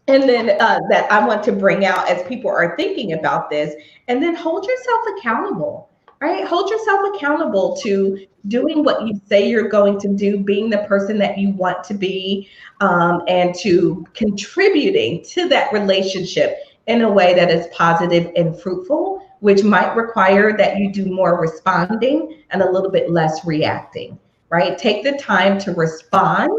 And then that I want to bring out as people are thinking about this. And then hold yourself accountable, right? Hold yourself accountable to doing what you say you're going to do, being the person that you want to be, and to contributing to that relationship in a way that is positive and fruitful, which might require that you do more responding and a little bit less reacting, right? Take the time to respond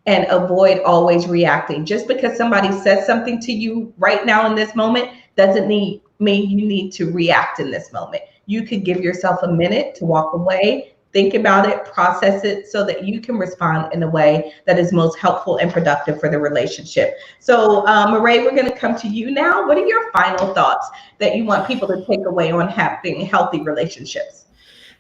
and avoid always reacting. Just because somebody says something to you right now in this moment doesn't mean you need to react in this moment. You could give yourself a minute to walk away, think about it, process it so that you can respond in a way that is most helpful and productive for the relationship. So, Marae, we're going to come to you now. What are your final thoughts that you want people to take away on having healthy relationships?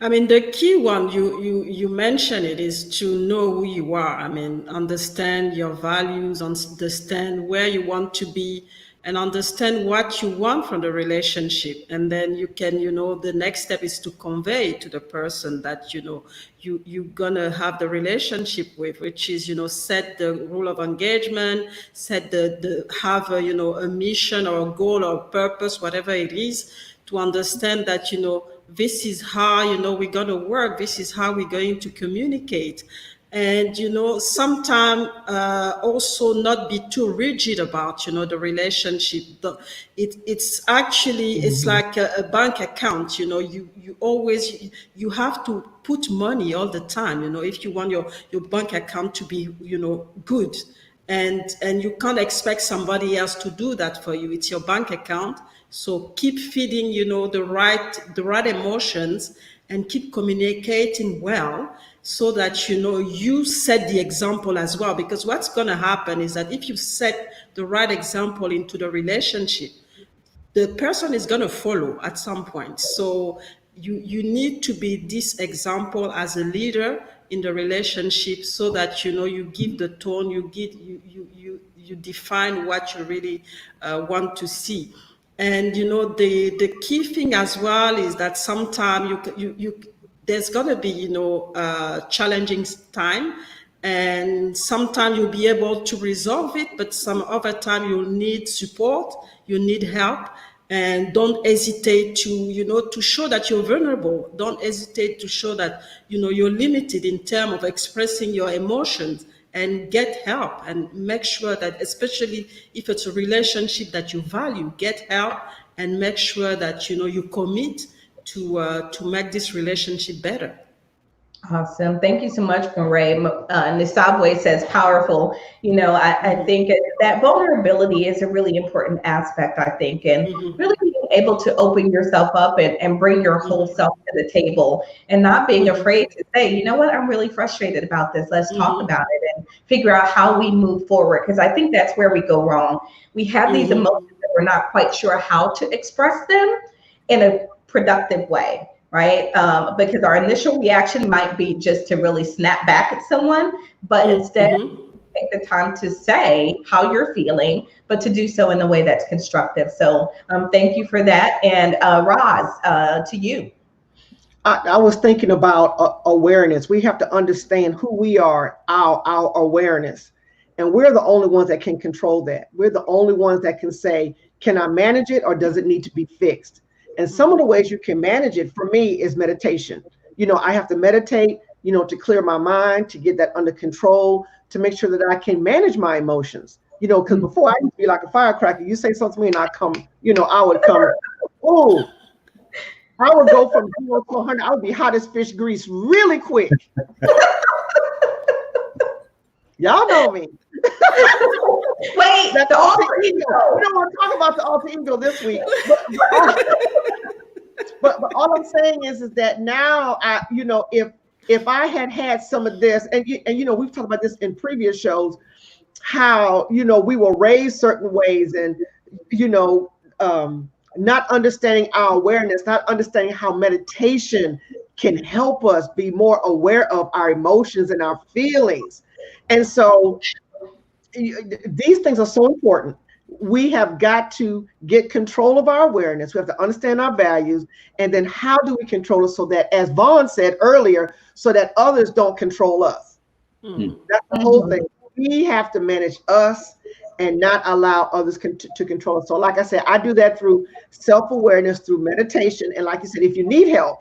I mean, the key one you mentioned it is to know who you are. I mean, understand your values, understand where you want to be, and understand what you want from the relationship. And then you can, the next step is to convey to the person that you're gonna have the relationship with, which is set the rule of engagement, set the have a mission or a goal or a purpose, whatever it is, to understand that this is how we're going to work, this is how we're going to communicate. And sometimes also not be too rigid about the relationship. It's actually it's Mhm. like a bank account. You always you have to put money all the time, if you want your bank account to be good. And you can't expect somebody else to do that for you. It's your bank account. So keep feeding the right emotions, and keep communicating well, so that you set the example as well. Because what's going to happen is that if you set the right example into the relationship, the person is going to follow at some point. So you need to be this example as a leader in the relationship, so that you give the tone, you define what you really want to see. And the key thing as well is that sometimes you there's gonna be challenging time, and sometimes you'll be able to resolve it, but some other time you'll need support, you need help. And don't hesitate to show that you're vulnerable. Don't hesitate to show that you're limited in terms of expressing your emotions, and get help. And make sure that, especially if it's a relationship that you value, get help, and make sure that you commit to make this relationship better. Awesome. Thank you so much, Marae. Nisabwe says powerful. I think that vulnerability is a really important aspect, I think, and really being able to open yourself up and bring your whole self to the table and not being afraid to say, you know what, I'm really frustrated about this. Let's talk about it and figure out how we move forward. Because I think that's where we go wrong. We have these emotions that we're not quite sure how to express them in a productive way, right? Because our initial reaction might be just to really snap back at someone, but instead take the time to say how you're feeling, but to do so in a way that's constructive. So thank you for that. And Roz, to you. I was thinking about awareness. We have to understand who we are, our awareness. And we're the only ones that can control that. We're the only ones that can say, can I manage it or does it need to be fixed? And some of the ways you can manage it for me is meditation. I have to meditate, to clear my mind, to get that under control, to make sure that I can manage my emotions. Because before I used to be like a firecracker. You say something to me and I come, I would come, oh, I would go from 0 to 100. I would be hot as fish grease really quick. Y'all know me. Wait, that's the alter ego. We don't want to talk about the alter ego this week. But all I'm saying is that now if I had some of this, and we've talked about this in previous shows, how we were raised certain ways, and not understanding our awareness, not understanding how meditation can help us be more aware of our emotions and our feelings. And so these things are so important. We have got to get control of our awareness. We have to understand our values. And then how do we control it so that, as Vaun said earlier, so that others don't control us? That's the whole thing. We have to manage us and not allow others to control us. So like I said, I do that through self-awareness, through meditation. And like you said, if you need help,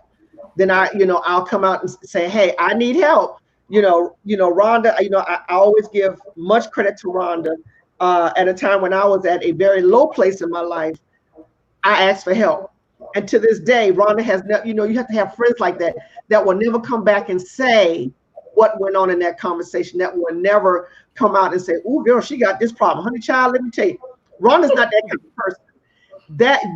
then I'll come out and say, hey, I need help. Rhonda, I always give much credit to Rhonda. At a time when I was at a very low place in my life, I asked for help. And to this day, Rhonda has, you have to have friends like that will never come back and say what went on in that conversation, that will never come out and say, oh, girl, she got this problem. Honey, child, let me tell you, Rhonda's not that kind of person.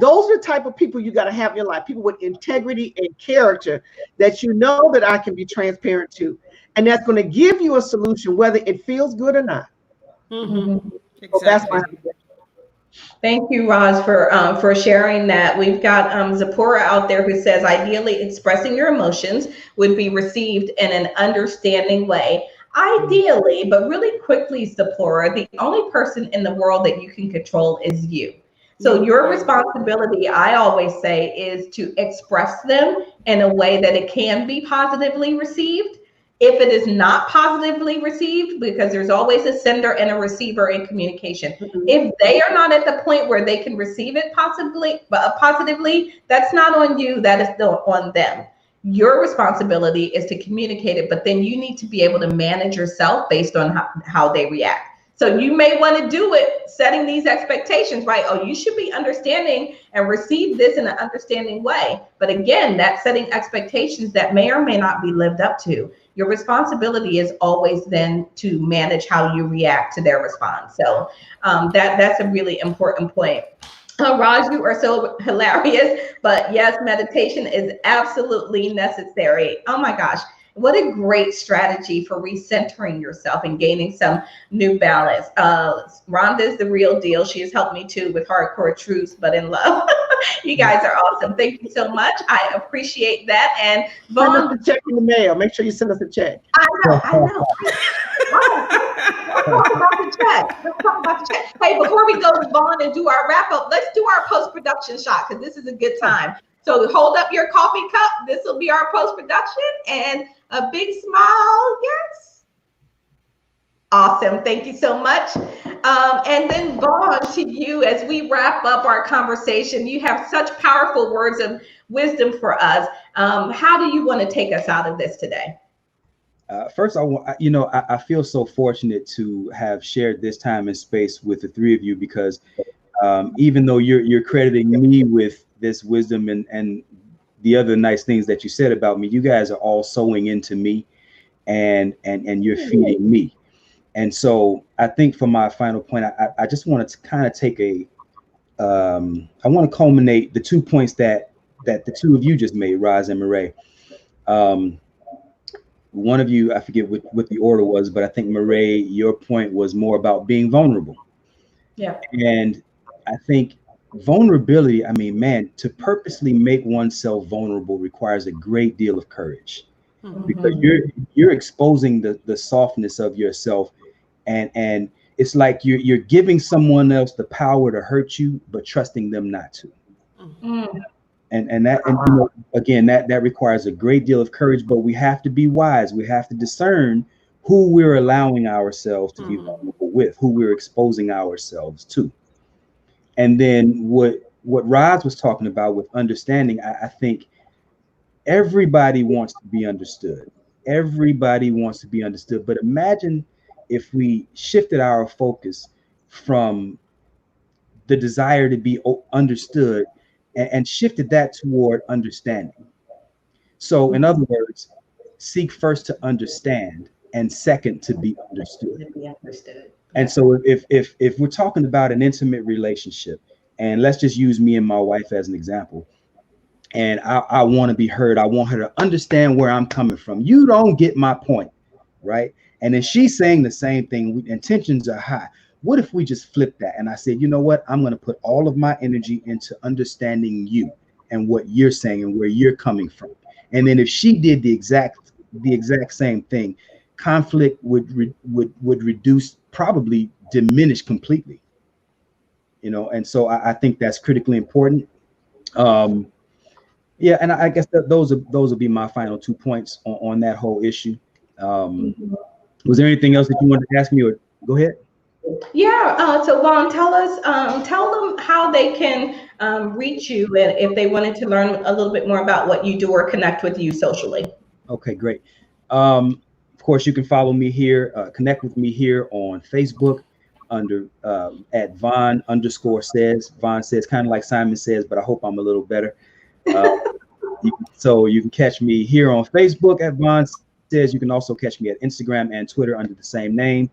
Those are the type of people you got to have in your life, people with integrity and character that that I can be transparent to. And that's going to give you a solution, whether it feels good or not. Exactly. So that's my Thank you, Roz, for sharing that. We've got Zipporah out there who says, ideally, expressing your emotions would be received in an understanding way. Ideally, but really quickly, Zipporah, the only person in the world that you can control is you. So your responsibility, I always say, is to express them in a way that it can be positively received. If it is not positively received, because there's always a sender and a receiver in communication. If they are not at the point where they can receive it positively, that's not on you, that is on them. Your responsibility is to communicate it, but then you need to be able to manage yourself based on how they react. So you may want to do it setting these expectations, right? Oh, you should be understanding and receive this in an understanding way. But again, that's setting expectations that may or may not be lived up to. Your responsibility is always then to manage how you react to their response. So that's a really important point. Raj, you are so hilarious, but yes, meditation is absolutely necessary. Oh my gosh. What a great strategy for recentering yourself and gaining some new balance. Rhonda is the real deal. She has helped me too with hardcore truths, but in love. You guys are awesome. Thank you so much. I appreciate that. And Vaun, send us a check in the mail. Make sure you send us a check. I know. Let's talk about the check. Hey, before we go to Vaun and do our wrap up, let's do our post-production shot because this is a good time. So hold up your coffee cup. This will be our post-production, and a big smile. Yes. Awesome. Thank you so much. And then Vaun, to you, as we wrap up our conversation, you have such powerful words of wisdom for us. How do you want to take us out of this today? First, I feel so fortunate to have shared this time and space with the three of you, because even though you're crediting me with this wisdom and the other nice things that you said about me, you guys are all sewing into me and you're feeding me. And so I think for my final point, I just wanted to kind of take I want to culminate the 2 points that the two of you just made, Roz and Mireille. One of you, I forget what the order was, but I think Mireille, your point was more about being vulnerable. Yeah. And I think vulnerability, I mean, man, to purposely make oneself vulnerable requires a great deal of courage, because you're exposing the softness of yourself, and it's like you're giving someone else the power to hurt you, but trusting them not to. And again, that requires a great deal of courage, but we have to be wise. We have to discern who we're allowing ourselves to be vulnerable with, who we're exposing ourselves to. And then what Roz was talking about with understanding, I think everybody wants to be understood. Everybody wants to be understood. But imagine if we shifted our focus from the desire to be understood and shifted that toward understanding. So, in other words, seek first to understand and second to be understood. To be understood. And so if we're talking about an intimate relationship, and let's just use me and my wife as an example, and I want to be heard. I want her to understand where I'm coming from. You don't get my point, right? And then she's saying the same thing. Intentions are high. What if we just flip that? And I said, you know what? I'm going to put all of my energy into understanding you and what you're saying and where you're coming from. And then if she did the exact same thing, conflict would reduce, probably diminish completely. You know, and so I think that's critically important. Yeah, and I guess that those will be my final 2 points on that whole issue. Was there anything else that you wanted to ask me, or go ahead? Yeah. So Vaun, tell them how they can reach you, and if they wanted to learn a little bit more about what you do or connect with you socially. Okay, great. Of course, you can follow me here, connect with me here on Facebook under at Vaun_says. Vaun says, kind of like Simon Says, but I hope I'm a little better. So you can catch me here on Facebook at Vaun Says. You can also catch me at Instagram and Twitter under the same name.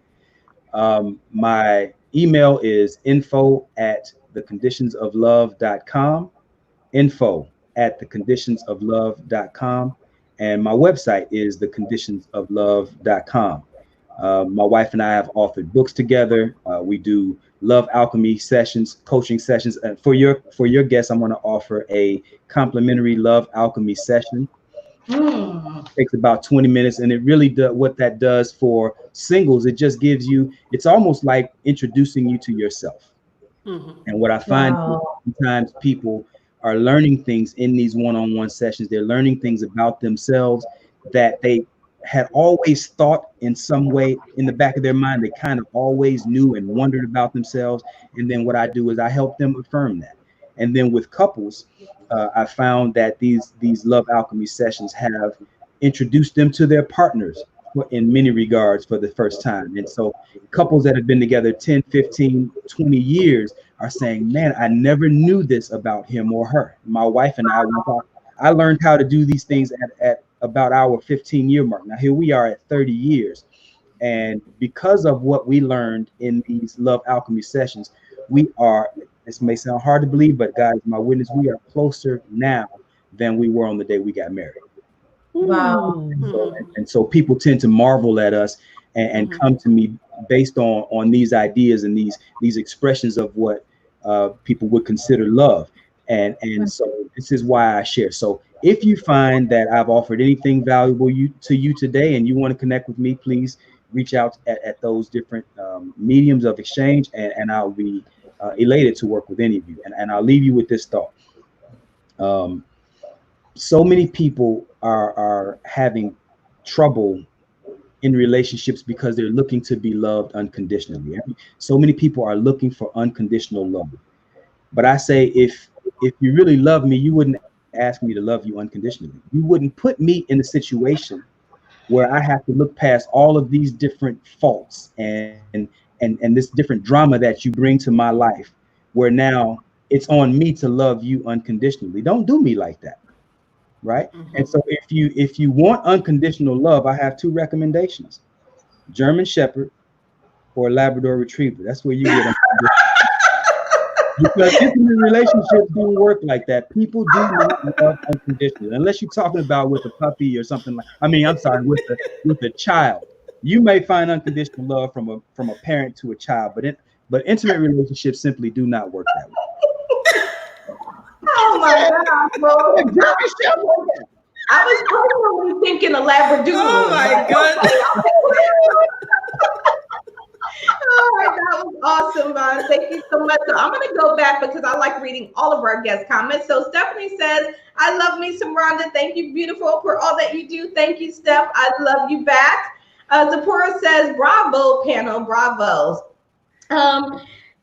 My email is info@theconditionsoflove.com. info@theconditionsoflove.com. And my website is theconditionsoflove.com. My wife and I have authored books together. We do love alchemy sessions, coaching sessions. And for your guests, I'm going to offer a complimentary love alchemy session. It takes about 20 minutes, and it really does what that does for singles. It just gives you, it's almost like introducing you to yourself. And what I find sometimes people are learning things in these one-on-one sessions. They're learning things about themselves that they had always thought in some way in the back of their mind. They kind of always knew and wondered about themselves. And then what I do is I help them affirm that. And then with couples, I found that these love alchemy sessions have introduced them to their partners in many regards for the first time. And so couples that have been together 10, 15, 20 years are saying, man, I never knew this about him or her. My wife and I learned how to do these things at about our 15-year mark. Now here we are at 30 years. And because of what we learned in these love alchemy sessions, we are, this may sound hard to believe, but guys, my witness, we are closer now than we were on the day we got married. Wow. And so people tend to marvel at us and come to me based on these ideas and these expressions of what people would consider love. And so this is why I share. So if you find that I've offered anything valuable to you today and you want to connect with me, please reach out at those different mediums of exchange, and I'll be elated to work with any of you. And I'll leave you with this thought. So many people are having trouble in relationships because they're looking to be loved unconditionally. So many people are looking for unconditional love. But I say, if you really love me, you wouldn't ask me to love you unconditionally. You wouldn't put me in a situation where I have to look past all of these different faults and this different drama that you bring to my life, where now it's on me to love you unconditionally. Don't do me like that. Right. And so if you want unconditional love, I have two recommendations: German Shepherd or Labrador Retriever. That's where you get unconditional. Because intimate relationships don't work like that. People do not love unconditionally, unless you're talking about with a puppy or something like. I mean, I'm sorry, with a child. You may find unconditional love from a parent to a child, but intimate relationships simply do not work that way. Oh my God, bro. I was personally thinking a Labradoodle. Oh my God. All right, that was awesome, Vaun. Thank you so much. So I'm going to go back because I like reading all of our guest comments. So Stephanie says, I love me some Rhonda. Thank you, beautiful, for all that you do. Thank you, Steph. I love you back. Zipporah says, bravo, panel, bravos.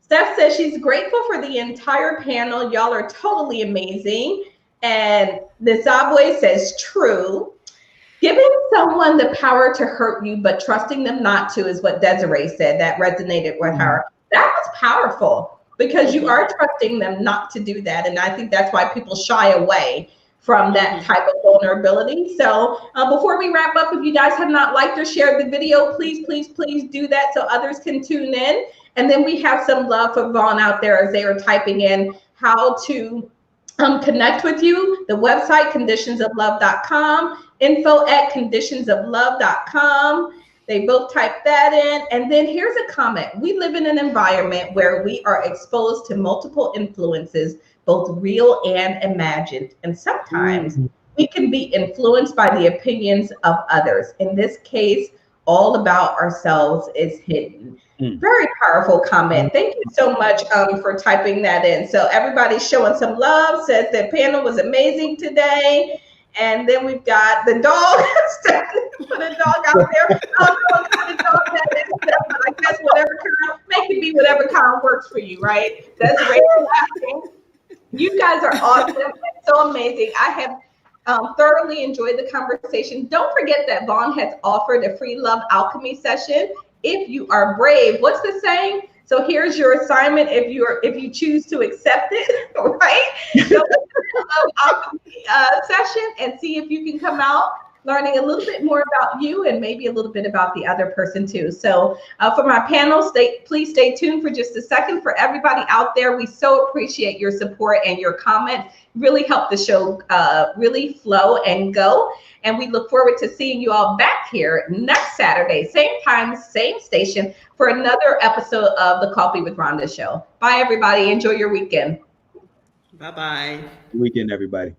Steph says she's grateful for the entire panel. Y'all are totally amazing. And the Zabwe says, true. Giving someone the power to hurt you, but trusting them not to is what Desiree said. That resonated with her. That was powerful because you are trusting them not to do that. And I think that's why people shy away from that type of vulnerability. So before we wrap up, if you guys have not liked or shared the video, please, please, please do that so others can tune in. And then we have some love for Vaun out there as they are typing in how to connect with you. The website, conditionsoflove.com, info@conditionsoflove.com. They both type that in. And then here's a comment. We live in an environment where we are exposed to multiple influences, both real and imagined. And sometimes we can be influenced by the opinions of others. In this case, all about ourselves is hidden. Very powerful comment. Thank you so much for typing that in. So everybody's showing some love, says the panel was amazing today. And then we've got the dog. Put a dog out there. I don't know what kind of dog that is, but I guess whatever kind, make it be whatever kind works for you, right? That's great. You guys are awesome. It's so amazing. I have thoroughly enjoyed the conversation. Don't forget that Vaun has offered a free love alchemy session. If you are brave, what's the saying? So here's your assignment if you choose to accept it, right? So love alchemy session and see if you can come out learning a little bit more about you and maybe a little bit about the other person too. So for my panel, please stay tuned for just a second. For everybody out there, we so appreciate your support and your comments. Really help the show really flow and go. And we look forward to seeing you all back here next Saturday, same time, same station, for another episode of the Coffee with Rhonda show. Bye, everybody. Enjoy your weekend. Bye-bye. Weekend, everybody.